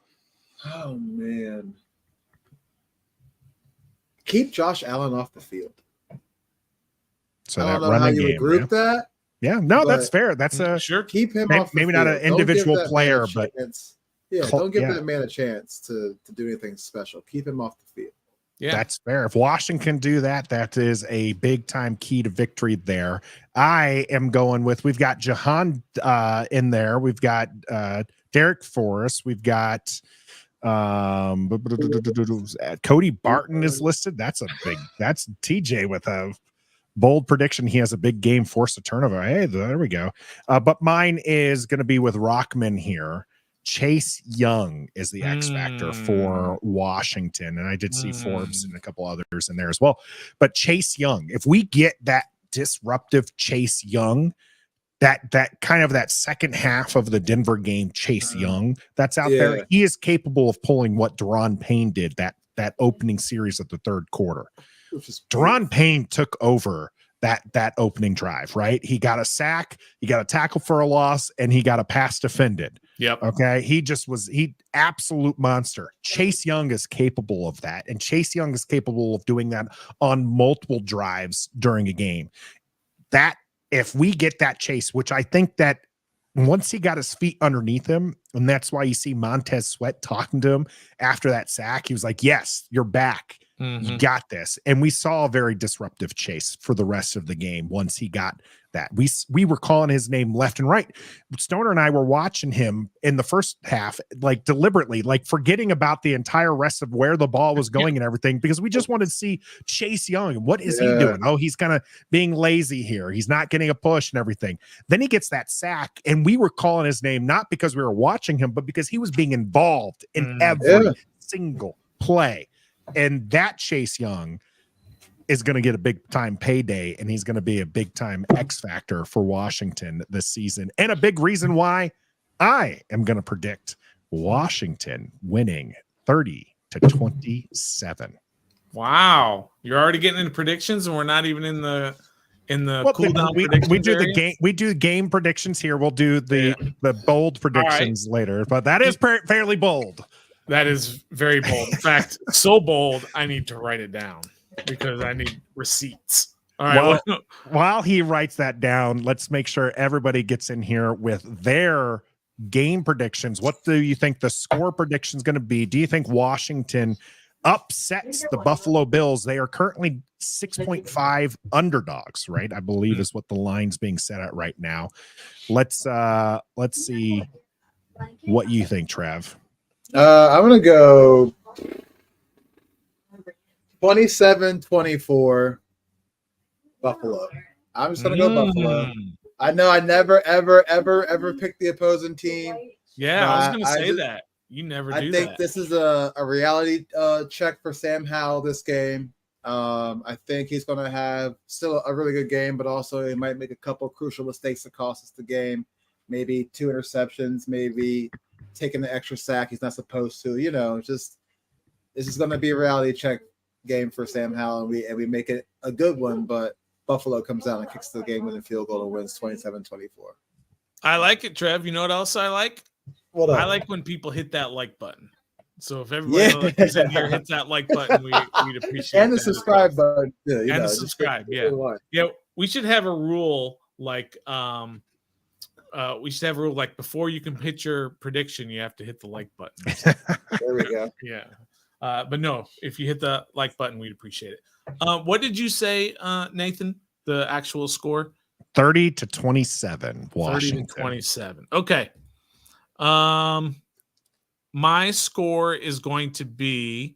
Oh, man. Keep Josh Allen off the field. So I that don't know how you game, would group that. Yeah, no, that's fair. That's a Sure. Keep him off the maybe field. not an individual Don't give that player, man a but chance. Don't give that man a chance to do anything special. Keep him off the field. Yeah, that's fair. If Washington can do that, that is a big time key to victory there. I am going with, we've got Jahan in there. We've got Derek Forrest. We've got Cody Barton is listed. That's TJ with a bold prediction. He has a big game, force a turnover. Hey, there we go. But mine is going to be with Rockman here. Chase Young is the X factor for Washington. And I did see Forbes and a couple others in there as well. But Chase Young, if we get that disruptive Chase Young, that kind of that second half of the Denver game, Chase Young, that's out there, he is capable of pulling what Deron Payne did that opening series of the third quarter. Deron Payne took over that opening drive, right? He got a sack, he got a tackle for a loss, and he got a pass defended. Yep. Okay. He absolute monster. Chase Young is capable of that. And Chase Young is capable of doing that on multiple drives during a game. That, if we get that Chase, which I think that once he got his feet underneath him, and that's why you see Montez Sweat talking to him after that sack, he was like, yes, you're back. You got this. And we saw a very disruptive Chase for the rest of the game once he got that. We were calling his name left and right. Stoner and I were watching him in the first half, like deliberately, like forgetting about the entire rest of where the ball was going and everything, because we just wanted to see Chase Young. What is he doing? Oh, he's kind of being lazy here. He's not getting a push and everything. Then he gets that sack, and we were calling his name not because we were watching him, but because he was being involved in every single play. And that Chase Young is going to get a big time payday, and he's going to be a big time X factor for Washington this season. And a big reason why I am going to predict Washington winning 30-27. Wow. You're already getting into predictions, and we're not even in the cool down predictions. We do the game. We do game predictions here. We'll do the bold predictions later, but that is fairly bold. That is very bold. In fact, so bold, I need to write it down because I need receipts. All right. While he writes that down, let's make sure everybody gets in here with their game predictions. What do you think the score prediction is going to be? Do you think Washington upsets the Buffalo Bills? They are currently 6.5 underdogs, right? I believe is what the line's being set at right now. Let's see what you think, Trev. I'm going to go 27-24 Buffalo. I'm just going to go Buffalo. I know I never, ever picked the opposing team. Yeah, I was going to say that. You never do that. I think this is a reality check for Sam Howell this game. I think he's going to have still a really good game, but also he might make a couple crucial mistakes that cost us the game. Maybe 2 interceptions, maybe taking the extra sack he's not supposed to. You know, just this is going to be a reality check game for Sam Howell, and we make it a good one, but Buffalo comes out and kicks the game-winning field goal and wins 27-24. I like it, Trev. You know what else I like? I like when people hit that like button. So if everybody who's in here hits that like button, we'd appreciate it. And the subscribe button. Yeah, and the subscribe. Yeah. Yeah. We should have a rule like before you can hit your prediction, you have to hit the like button. There we go. Yeah. But no, if you hit the like button, we'd appreciate it. What did you say, Nathan? The actual score? 30-27. Washington. 30-27. Okay. My score is going to be,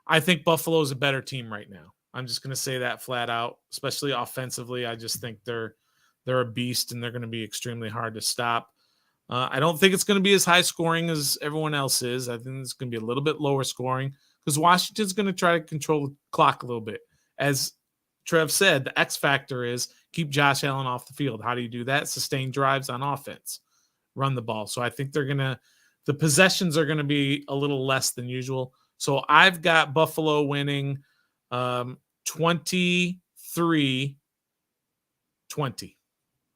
I think Buffalo is a better team right now. I'm just going to say that flat out, especially offensively. I just think they're a beast, and they're going to be extremely hard to stop. I don't think it's going to be as high scoring as everyone else is. I think it's going to be a little bit lower scoring because Washington's going to try to control the clock a little bit. As Trev said, the X factor is keep Josh Allen off the field. How do you do that? Sustain drives on offense, run the ball. So I think the possessions are going to be a little less than usual. So I've got Buffalo winning 23-17. 20.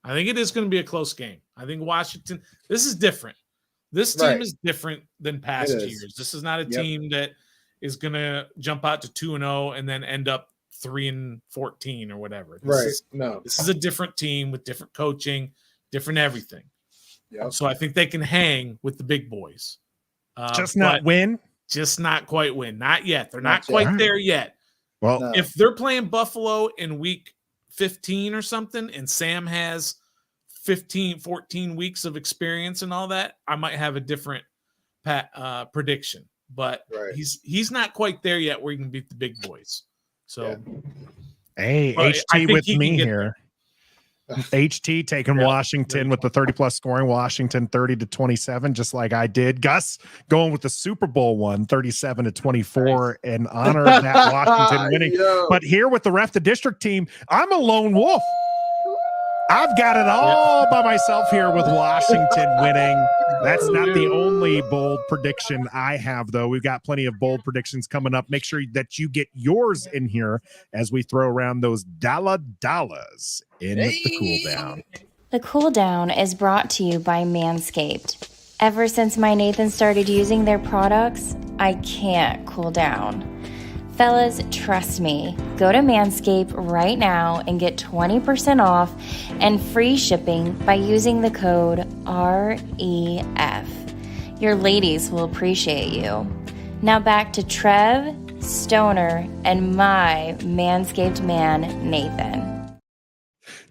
I think it is going to be a close game. I think Washington, this is different. This team is different than past years. This is not a team that is going to jump out to 2-0 and then end up 3-14 or whatever. This is a different team with different coaching, different everything. Yep. So I think they can hang with the big boys. Just not win? Just not quite win. Not yet. They're not quite there yet. Well, if they're playing Buffalo in week 15 or something and Sam has 14 weeks of experience and all that, I might have a different prediction. But he's not quite there yet where he can beat the big boys. So, hey, HT with me here. HT taking Washington with the 30-plus scoring. Washington 30-27, just like I did. Gus going with the Super Bowl one, 37-24, in honor of that Washington winning. But here with the Ref the District team, I'm a lone wolf. I've got it all by myself here with Washington winning. That's not the only bold prediction I have, though. We've got plenty of bold predictions coming up. Make sure that you get yours in here as we throw around those dollars in the cool down. The cool down is brought to you by Manscaped. Ever since my Nathan started using their products, I can't cool down. Fellas, trust me. Go to Manscaped right now and get 20% off and free shipping by using the code REF. Your ladies will appreciate you. Now back to Trev, Stoner, and my Manscaped man, Nathan.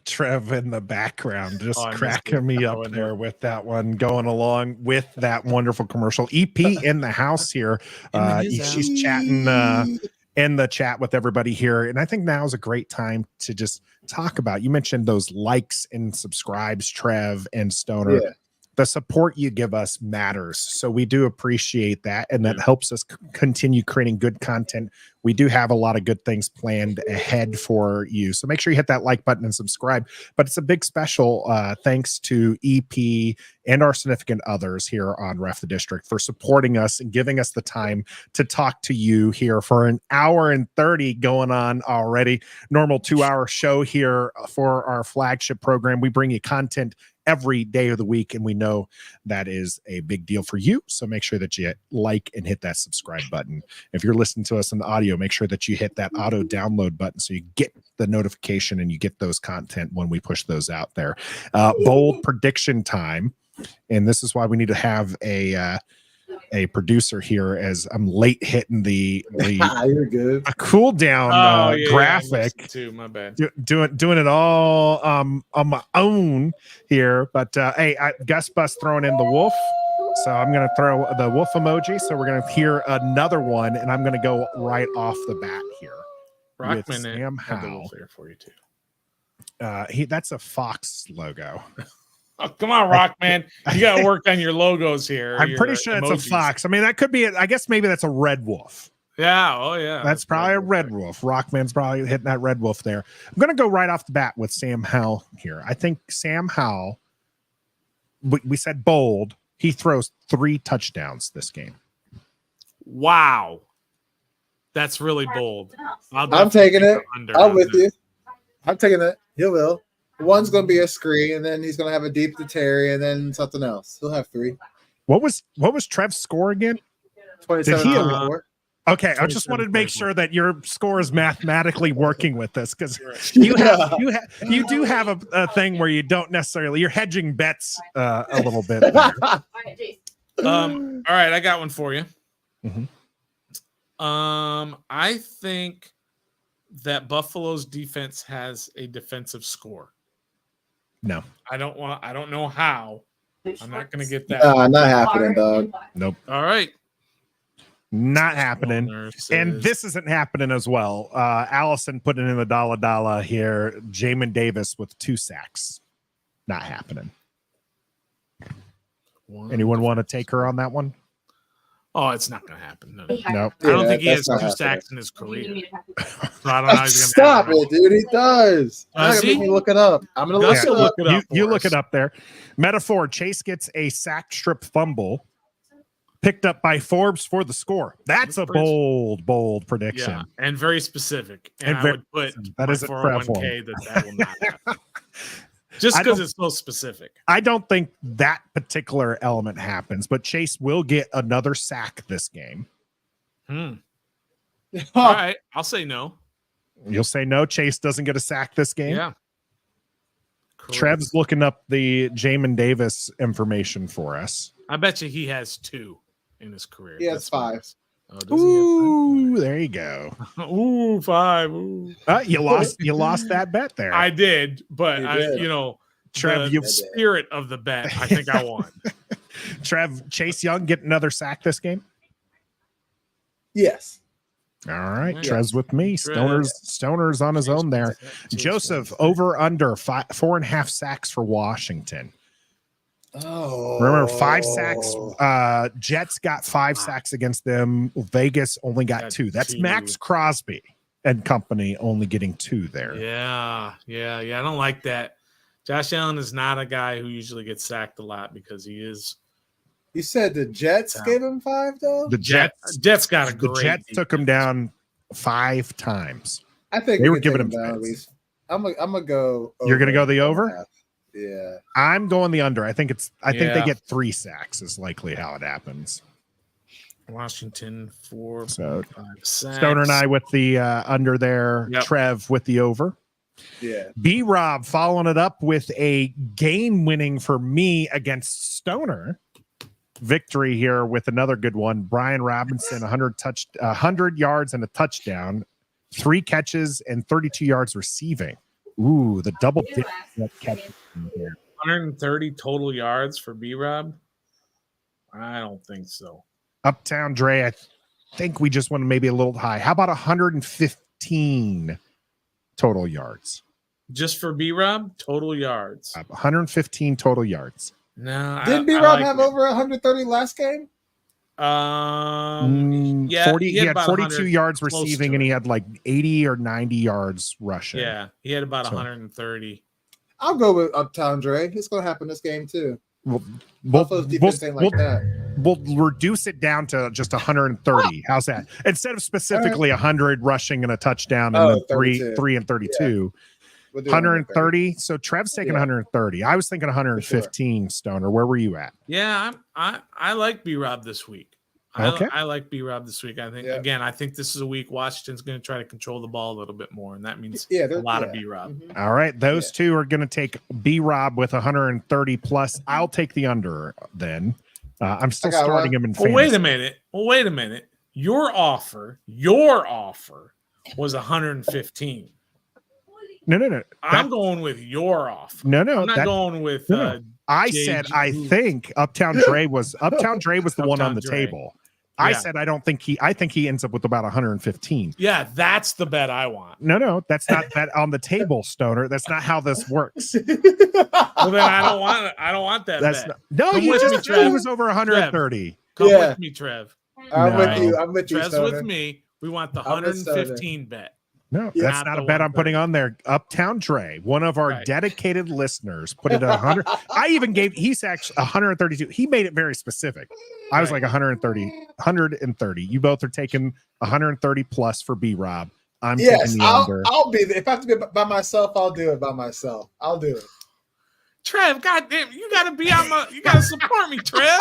Trev in the background just cracking me up there with that one, going along with that wonderful commercial. EP in the house here. She's chatting in the chat with everybody here, and I think now is a great time to just talk about, you mentioned those likes and subscribes, Trev and Stoner. The support you give us matters, so we do appreciate that, and that helps us continue creating good content. We do have a lot of good things planned ahead for you, so make sure you hit that like button and subscribe. But it's a big special thanks to EP and our significant others here on Ref the District for supporting us and giving us the time to talk to you here for an hour and 30 going on already. Normal 2-hour show here for our flagship program. We bring you content every day of the week, and we know that is a big deal for you, so make sure that you like and hit that subscribe button. If you're listening to us in the audio, make sure that you hit that auto download button so you get the notification and you get those content when we push those out there. Bold prediction time, and this is why we need to have a producer here, as I'm late hitting the you're good. A cool down graphic. Too, my bad. Doing it all on my own here, but hey, Gus Bus throwing in the wolf, so I'm gonna throw the wolf emoji. So we're gonna hear another one, and I'm gonna go right off the bat here. Rockman Sam Howell for you too. That's a Fox logo. Oh, come on, Rockman. You got to work on your logos here. I'm pretty sure it's a fox. I mean, that could be I guess maybe that's a red wolf. Yeah. Oh, yeah. That's probably a red wolf. Rockman's probably hitting that red wolf there. I'm going to go right off the bat with Sam Howell here. I think Sam Howell, we said bold. He throws 3 touchdowns this game. Wow. That's really bold. I'm taking it. I'm with you. I'm taking it. He will. One's going to be a screen, and then he's going to have a deep to Terry, and then something else. He'll have 3. What was Trev's score again? 27-4. Okay, I just wanted to make sure that your score is mathematically working with this, because you do have a thing where you don't necessarily, you're hedging bets a little bit. All right, I got one for you. Mm-hmm. I think that Buffalo's defense has a defensive score. No, I don't know how. I'm not going to get that. Not happening, dog. Nope. All right. Not happening. And this isn't happening as well. Allison putting in the dollar here. Jamin Davis with 2 sacks. Not happening. Anyone want to take her on that one? Oh, it's not going to happen. No. Nope. I don't think he has 2 sacks in his career. So I don't know how he's gonna Stop it, dude. He does. I'm going to look it up. I'm going to look it up. You look it up there. Metaphor, Chase gets a sack strip fumble picked up by Forbes for the score. That's a bold prediction. Yeah, and very specific. And I would put that is a 401k that will not happen. Just I because don't- it's so specific. I don't think that particular element happens, but Chase will get another sack this game. All right, I'll say no. You'll say no, Chase doesn't get a sack this game? Yeah. Correct. Trev's looking up the Jamin Davis information for us. I bet you he has 2 in his career. He has 5. Oh, does Ooh, there you go. he have 5? Ooh, 5. Ooh. You lost that bet there. I did, but You I, did. you know, Trev, the spirit of the bet, I think I won. Trev, Chase Young get another sack this game? Yes. All right, Yeah. Trev's with me. Stoner's on his own there. Joseph, over under 4.5 sacks for Washington. Oh, Remember, 5 sacks. Jets got 5 sacks against them. Vegas only got 2. That's 2. Max Crosby and company only getting 2 there. Yeah. I don't like that. Josh Allen is not a guy who usually gets sacked a lot because he is. You said the Jets gave him 5 though. The Jets got a the great. Jets took him down 5 times. I think They we were can giving take him down at fits. least. I'm gonna go. You're gonna go the over? Yeah. I'm going the under. I think they Yeah. get 3 sacks is likely how it happens. Washington 4, So 5 sacks. Stoner and I with the under there. Yep. Trev with the over. Yeah. B Rob following it up with a game winning for me against Stoner victory here with another good one. Brian Robinson 100 yards and a touchdown, 3 catches and 32 yards receiving. Ooh, the double dip catch here. 130 total yards for B-Rob? I don't think so. Uptown Dre, I think we just went maybe a little high. How about 115 total yards? Just for B-Rob, total yards. 115 total yards. No, Didn't B-Rob have over 130 last game? Yeah, 40. He had about 42 100, yards close receiving, to and it. he had like 80 or 90 yards rushing. Yeah, he had about So- 130. I'll go with Uptown Dre. It's gonna happen this game too. We'll Buffalo's defense ain't like that. we'll reduce it down to just 130. How's that? Instead of specifically 100 rushing and a touchdown and then 32. 3 and 32. We'll do 130. So Trev's taking Yeah. 130. I was thinking 115. Stoner, where were you at? Yeah, I like B-Rob this week. Okay. I like B-Rob this week. I think I think this is a week Washington's going to try to control the ball a little bit more, and that means a lot of B-Rob. Mhm. All right, those two are going to take B Rob with 130 plus. I'll take the under then. I'm still I got starting one. him in Well, fantasy. wait a minute. Your offer was 115. No. I'm going with your offer. No. I'm not going with no. I JG. said I think Uptown Dre was the one on the Uptown Dre. table. I Yeah. said I think he ends up with about 115. Yeah, that's the bet I want. No, that's not that on the table, Stoner. That's not how this works. Well, then I don't want that That's bet. not, no. Come You with just me, said he Trev. was over 130. Come Yeah. with me, Trev. I'm No. with you. I'm with you, Trev's Stoner. with me. We want the I'm with Stoner. 115 bet. No, Yeah. that's Not not the a bet I'm 130. putting on there. Uptown Dre, one of our Right. dedicated listeners, put it at 100. I even he's actually 132. He made it very specific. I was Right. like 130. You both are taking 130 plus for B Rob. I'm Yes, taking the I'll under. be there. If I have to be by myself, I'll do it by myself. I'll do it. Trev, goddamn, you gotta be on my. You gotta support me, Trev.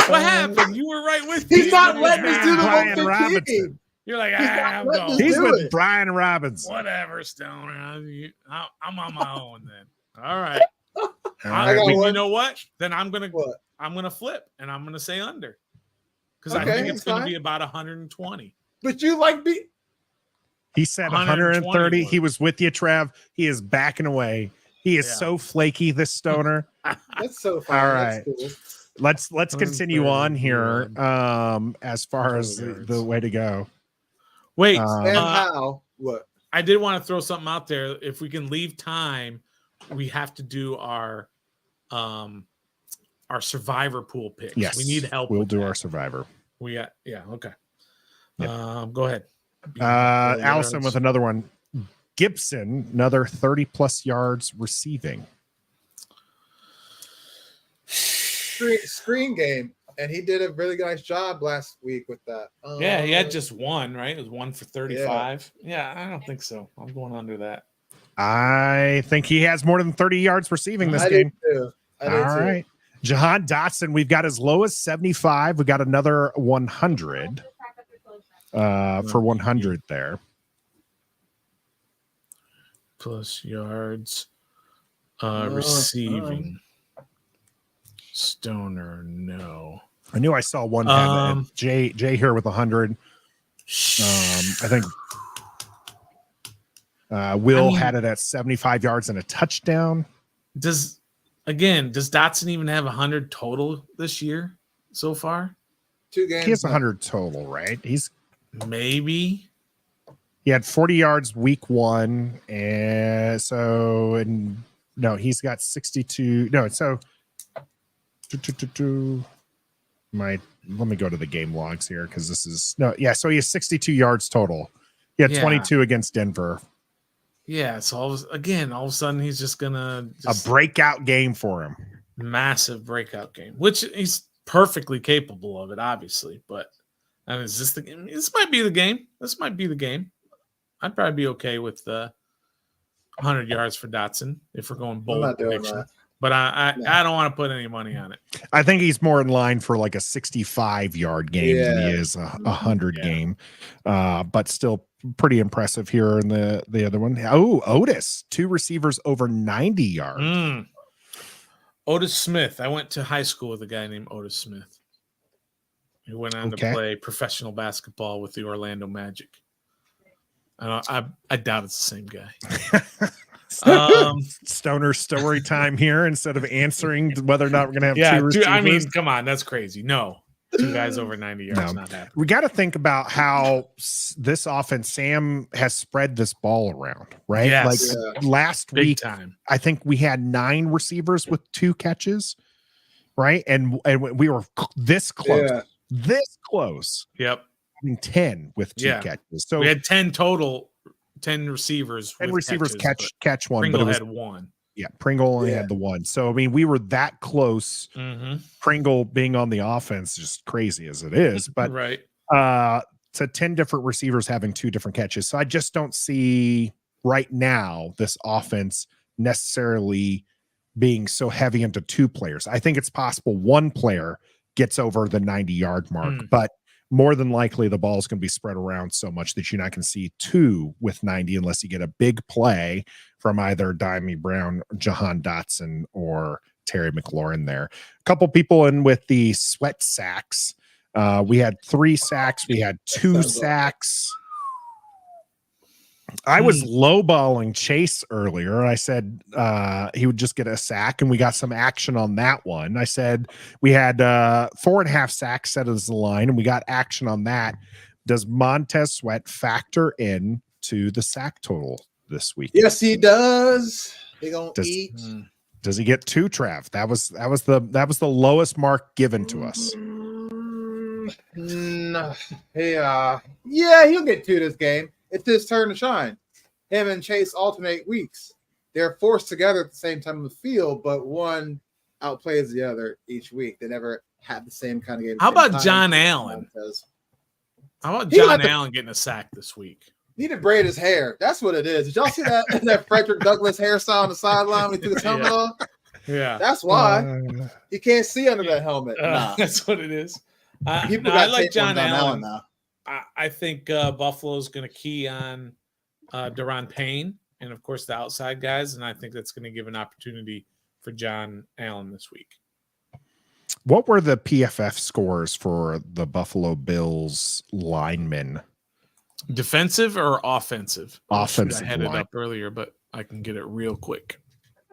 What happened? You were right with me. He's not You were letting like, us do the Brian 115. Robinson. You're like, He's not I'm letting us going. do He's with it. Brian Robinson. Whatever, Stoner. I'm on my own then. All right. All I right, got You one. know what? Then I'm gonna What? flip and I'm gonna say under because I Okay, think that's it's gonna fine. be about 120. But you like B. He said 120 130. He was with you, Trev. He is backing away. He is Yeah. so flaky, this Stoner. That's so fun. All That's right. cool. Let's continue on here. 130, As far as Total the yards. way to go. Wait, And how? What? I did want to throw something out there. If we can leave time, we have to do our survivor pool picks. Yes, we need help. We'll with do that. our survivor. We got okay. Yep. Go ahead. Allison with another one. Gibson, another 30 plus yards receiving. Screen game, and he did a really nice job last week with that. He had just one, right? It was 1 for 35. Yeah, I don't think so. I'm going under that. I think he has more than 30 yards receiving this I game. do too. I do All too. right. Jahan Dotson, we've got as low as 75. We got another 100 for 100 there. Plus yards receiving. Stoner, no. I knew I saw one have Jay here with 100. I think Will had it at 75 yards and a touchdown. Does Dotson even have 100 total this year so far? 2 games. He has 100 total, right? He's maybe. He had 40 yards week 1, and he's got 62. No, so let me go to the game logs here because this is so he has 62 yards total. He had 22 against Denver. Yeah, so all of a sudden he's just gonna a breakout game for him. Massive breakout game, which he's perfectly capable of it, obviously. But I mean, is this the game? This might be the game. This might be the game. I'd probably be okay with the 100 yards for Dotson if we're going bold prediction. But I don't want to put any money on it. I think he's more in line for like a 65-yard game than he is a 100 game. But still pretty impressive here in the other one. Oh, Otis, 2 receivers over 90 yards. Otis Smith. I went to high school with a guy named Otis Smith. He went on to play professional basketball with the Orlando Magic. I doubt it's the same guy. Stoner story time here instead of answering whether or not we're going to have 2 receivers. I mean, come on, that's crazy. No, 2 guys over 90 yards, not happening. We got to think about how this offense, Sam has spread this ball around, right? Yes. Last week, I think we had 9 receivers with 2 catches, right? And we were this close. Yeah. This close. Yep. I mean, 10 with 2 catches. So we had 10 total, 10 receivers. 10 receivers catch one. Pringle but it was, had 1. Yeah, Pringle only had the 1. So, I mean, we were that close. Pringle being on the offense, just crazy as it is. But to 10 different receivers having 2 different catches. So I just don't see right now this offense necessarily being so heavy into 2 players. I think it's possible 1 player gets over the 90-yard mark, but more than likely the ball is going to be spread around so much that you're not going to see 2 with 90 unless you get a big play from either Dimey Brown, Jahan Dotson, or Terry McLaurin there. A couple people in with the Sweat sacks. We had 3 sacks. We had 2 sacks. I was lowballing Chase earlier. I said he would just get a sack, and we got some action on that one. I said we had 4.5 sacks set as the line, and we got action on that. Does Montez Sweat factor in to the sack total this week? Yes, he does. He gonna eat. Does he get 2, Trav? That was the lowest mark given to us. No. He'll get 2 this game. It's his turn to shine. Him and Chase alternate weeks. They're forced together at the same time in the field, but one outplays the other each week. They never have the same kind of game. How about John Allen? How about John Allen getting a sack this week? Need to braid his hair. That's what it is. Did y'all see that Frederick Douglass hairstyle on the sideline when he took his helmet off? Yeah. That's why. He can't see under that helmet. That's what it is. I like John Allen now. I think Buffalo's going to key on Deron Payne and, of course, the outside guys, and I think that's going to give an opportunity for John Allen this week. What were the PFF scores for the Buffalo Bills linemen? Defensive or offensive? Offensive. I had it up earlier, but I can get it real quick.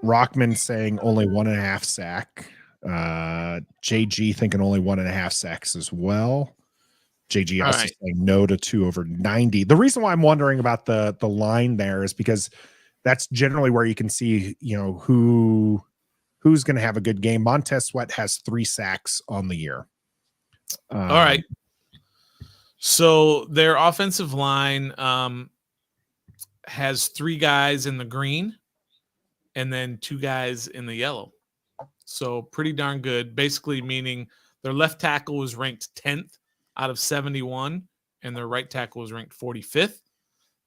Rockman saying only 1.5 sack. JG thinking only 1.5 sacks as well. JG also saying no to 2 over 90. The reason why I'm wondering about the line there is because that's generally where you can see, who's going to have a good game. Montez Sweat has 3 sacks on the year. All right. So their offensive line has 3 guys in the green and then 2 guys in the yellow. So pretty darn good, basically meaning their left tackle was ranked 10th out of 71, and their right tackle was ranked 45th.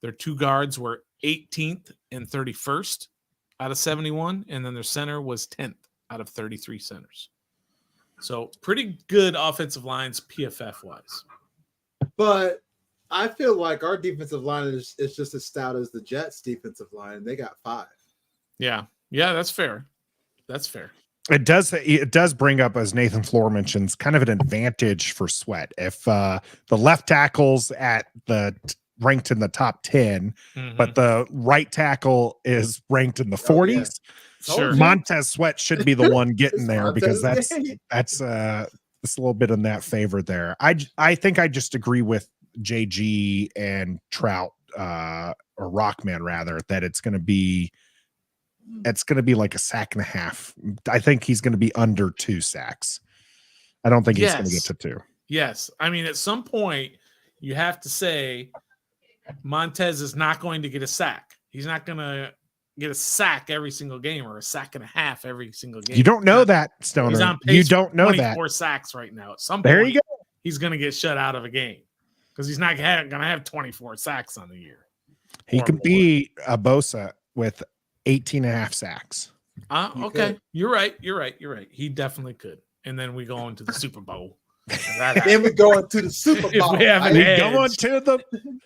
Their 2 guards were 18th and 31st out of 71, and then their center was 10th out of 33 centers. So pretty good offensive lines PFF wise. But I feel like our defensive line is just as stout as the Jets' defensive line. They got 5. Yeah, that's fair. That's fair. It does bring up, as Nathan Floor mentions, kind of an advantage for Sweat. If the left tackle's ranked in the top 10, but the right tackle is ranked in the 40s. Sure. Montez Sweat should be the one getting there because that's a little bit in that favor there. I think I just agree with JG and Trout or Rockman rather that it's going to be like a sack and a half. I think he's going to be under 2 sacks. I don't think he's going to get to 2. Yes. I mean, at some point you have to say Montez is not going to get a sack. He's not going to get a sack every single game or a sack and a half every single game. You don't know that, Stoner. He's on pace you don't know 24 sacks right now. At some there point, you go. He's going to get shut out of a game because he's not going to have 24 sacks on the year. He could be a Bosa with 18 and a half sacks. Okay. You're right. He definitely could. And then we go into the Super Bowl. Then we go into the Super Bowl. If we have an edge, going to the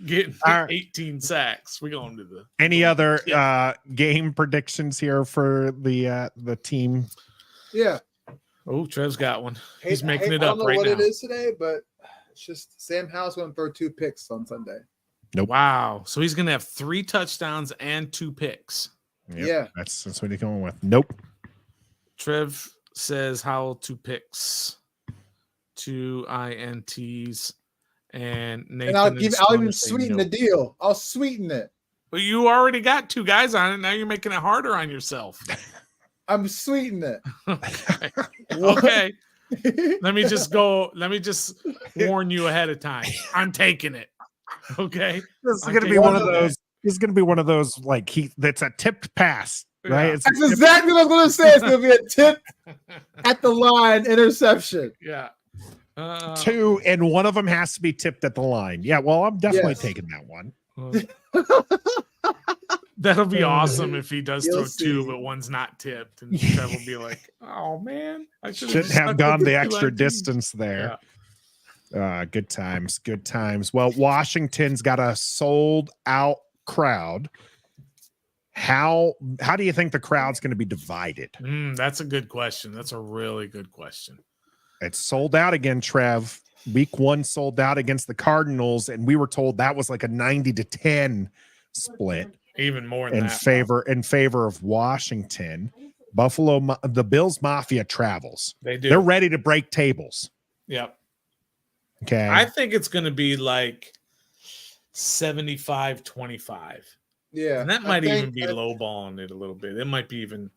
getting 18 sacks. We go into the any other game predictions here for the team? Yeah. Oh, Trev's got one. He's making it I up don't know right what now. it is today, but it's just Sam Howell's going to throw 2 picks on Sunday. Nope. Wow. So he's going to have 3 touchdowns and 2 picks. Yep, yeah. That's what he's going with. Nope. Trev says Howell 2 picks, 2 INTs, and Nathan. And I'll even sweeten the deal. I'll sweeten it. Well, you already got 2 guys on it. Now you're making it harder on yourself. I'm sweetening it. Okay. Let me just warn you ahead of time. I'm taking it. Okay. This is going to be one of those. This is going to be one of those that's a tipped pass, right? Yeah. That's exactly what I was going to say. It's going to be a tip at the line interception. Yeah. 2, and one of them has to be tipped at the line. Yeah. Well, I'm definitely taking that one. That'll be awesome if he does throw see. 2, but one's not tipped, and Trev will be like, "Oh man, I shouldn't have gone the extra distance there." Yeah. Good times. Well, Washington's got a sold out crowd. How do you think the crowd's going to be divided? That's a good question. That's a really good question. It's sold out again, Trev. Week 1 sold out against the Cardinals, and we were told that was like a 90-10 split. Even more than in favor of Washington. Buffalo, the Bills Mafia travels. They do. They're ready to break tables. Yep. Okay. I think it's going to be like 75-25. Yeah. And that might even be lowballing it a little bit. It might be even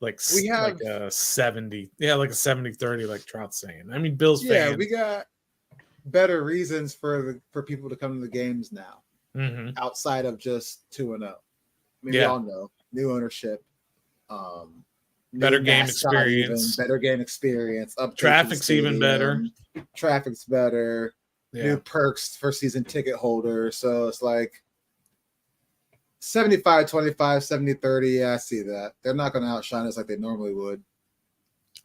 like a 70. Yeah, like a 70-30, like Trout's saying. I mean, Bills fans. Yeah, we got better reasons for people to come to the games now. Outside of just 2-0. I mean, we all know new ownership, better game experience, better game experience. Traffic's even better. Traffic's better. Yeah. New perks for season ticket holders. So it's like 75-25, 70-30. Yeah, I see that. They're not going to outshine us like they normally would.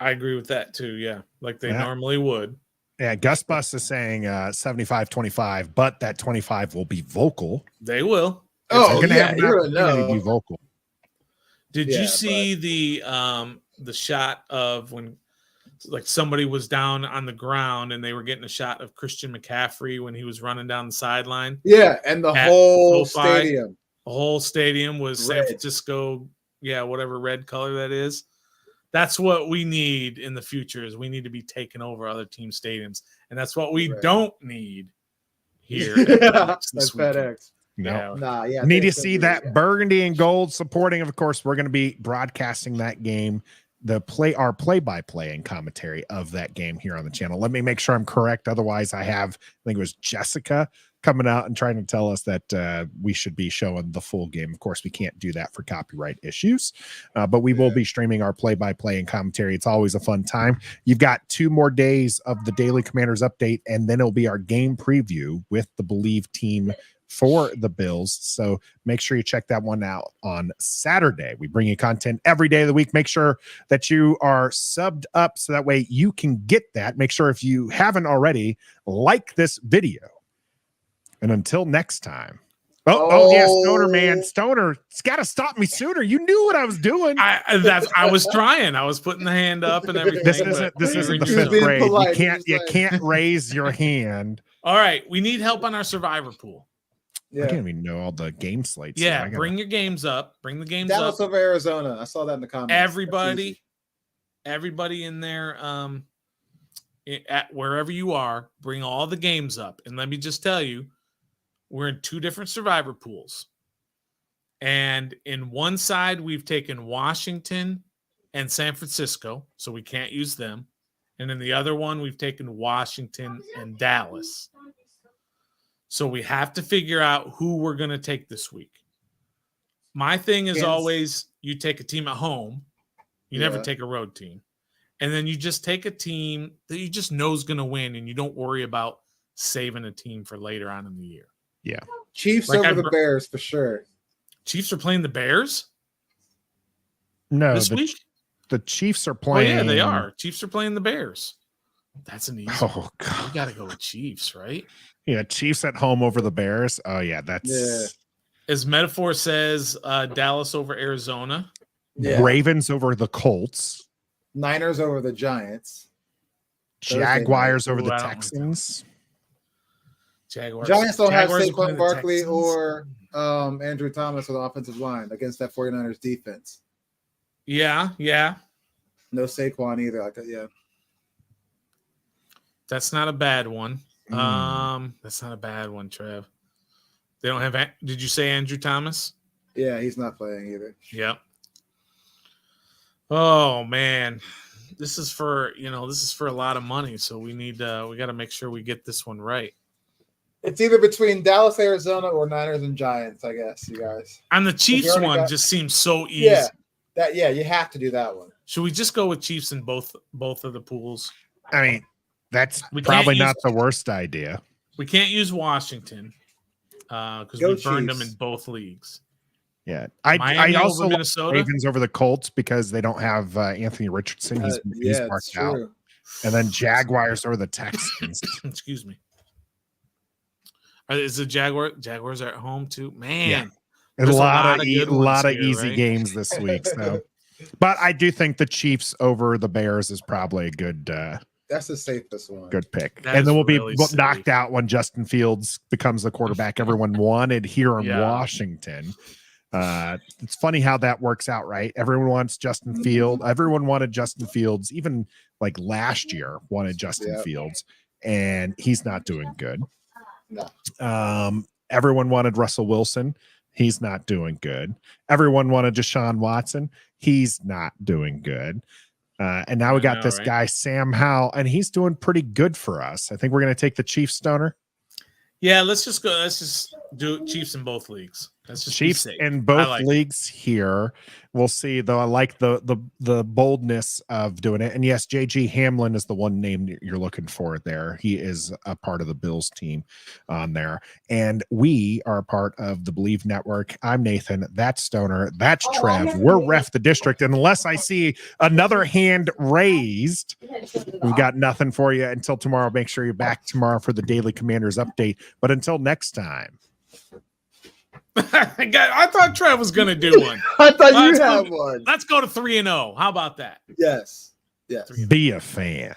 I agree with that too. Yeah, like they normally would. Yeah, Gus Bus is saying 75-25, but that 25 will be vocal. They will. Oh, yeah, you're gonna be vocal. Did you see the shot of when like somebody was down on the ground and they were getting a shot of Christian McCaffrey when he was running down the sideline? Yeah, and the whole stadium. The whole stadium was red. San Francisco, whatever red color that is. That's what we need in the future is we need to be taking over other team stadiums. And that's what we don't need here. That's FedEx. No. Yeah. Need to see that burgundy and gold supporting. Of course, we're going to be broadcasting that game, our play-by-play and commentary of that game here on the channel. Let me make sure I'm correct. Otherwise, I think it was Jessica coming out and trying to tell us that we should be showing the full game. Of course, we can't do that for copyright issues, but we will be streaming our play-by-play and commentary. It's always a fun time. You've got 2 more days of the Daily Commanders update, and then it'll be our game preview with the Believe team for the Bills. So make sure you check that one out on Saturday. We bring you content every day of the week. Make sure that you are subbed up so that way you can get that. Make sure if you haven't already, like this video. And until next time. Oh yeah, Stoner, man. Stoner, it's got to stop me sooner. You knew what I was doing. I was trying. I was putting the hand up and everything. This isn't the fifth grade. Polite. You can't raise your hand. All right, we need help on our survivor pool. I can't even know all the game slates. Yeah, bring your games up. Bring the games Dallas up. over Arizona. I saw that in the comments. Everybody in there, at wherever you are, bring all the games up. And let me just tell you, we're in 2 different survivor pools. And in one side, we've taken Washington and San Francisco, so we can't use them. And in the other one, we've taken Washington and Dallas. So we have to figure out who we're going to take this week. My thing is always you take a team at home. You never take a road team. And then you just take a team that you just know is going to win, and you don't worry about saving a team for later on in the year. Yeah. Chiefs over the Bears for sure. Chiefs are playing the Bears? No, this week? The Chiefs are playing. Oh, yeah, they are. Chiefs are playing the Bears. That's an easy one. Oh, God. You got to go with Chiefs, right? Yeah, Chiefs at home over the Bears. Oh, yeah, that's... As Metaphor says, Dallas over Arizona. Yeah. Ravens over the Colts. Niners over the Giants. Jaguars over the Texans. Giants don't have Saquon Barkley or Andrew Thomas on the offensive line against that 49ers defense. Yeah. No Saquon either. That's not a bad one. That's not a bad one, Trev. They don't have. Did you say Andrew Thomas? Yeah, he's not playing either. Yep. Oh man, this is for a lot of money. So we got to make sure we get this one right. It's either between Dallas, Arizona, or Niners and Giants, I guess, you guys. And the Chiefs one just seems so easy. Yeah, you have to do that one. Should we just go with Chiefs in both of the pools? I mean, that's probably not the worst idea. We can't use Washington because we burned them in both leagues. Yeah, I also like Minnesota. Ravens over the Colts because they don't have Anthony Richardson. He's marked out. And then Jaguars over the Texans. Excuse me. Is the Jaguars are at home too? Man, a lot of easy games this week. So, but I do think the Chiefs over the Bears is probably a good. That's the safest one. Good pick. That and then we'll really be knocked out when Justin Fields becomes the quarterback everyone wanted here in Washington. It's funny how that works out, right? Everyone wants Justin Fields. Everyone wanted Justin Fields, even like last year wanted Justin Fields, and he's not doing good. No. Everyone wanted Russell Wilson. He's not doing good. Everyone wanted Deshaun Watson. He's not doing good. And now we got this guy, Sam Howell, and he's doing pretty good for us. I think we're going to take the Chiefs, Stoner. Yeah, let's just go. Let's just do Chiefs in both leagues. That's just Chiefs in both leagues here. We'll see, though. I like the boldness of doing it. And yes, JG Hamlin is the one name you're looking for there. He is a part of the Bills team on there. And we are a part of the Believe Network. I'm Nathan. That's Stoner. That's Trev. We're Ref the District. And unless I see another hand raised, we've got nothing for you until tomorrow. Make sure you're back tomorrow for the Daily Commanders update. But until next time. I thought Trev was going to do one. I thought you had one. Let's go to 3-0. How about that? Yes. Be a fan.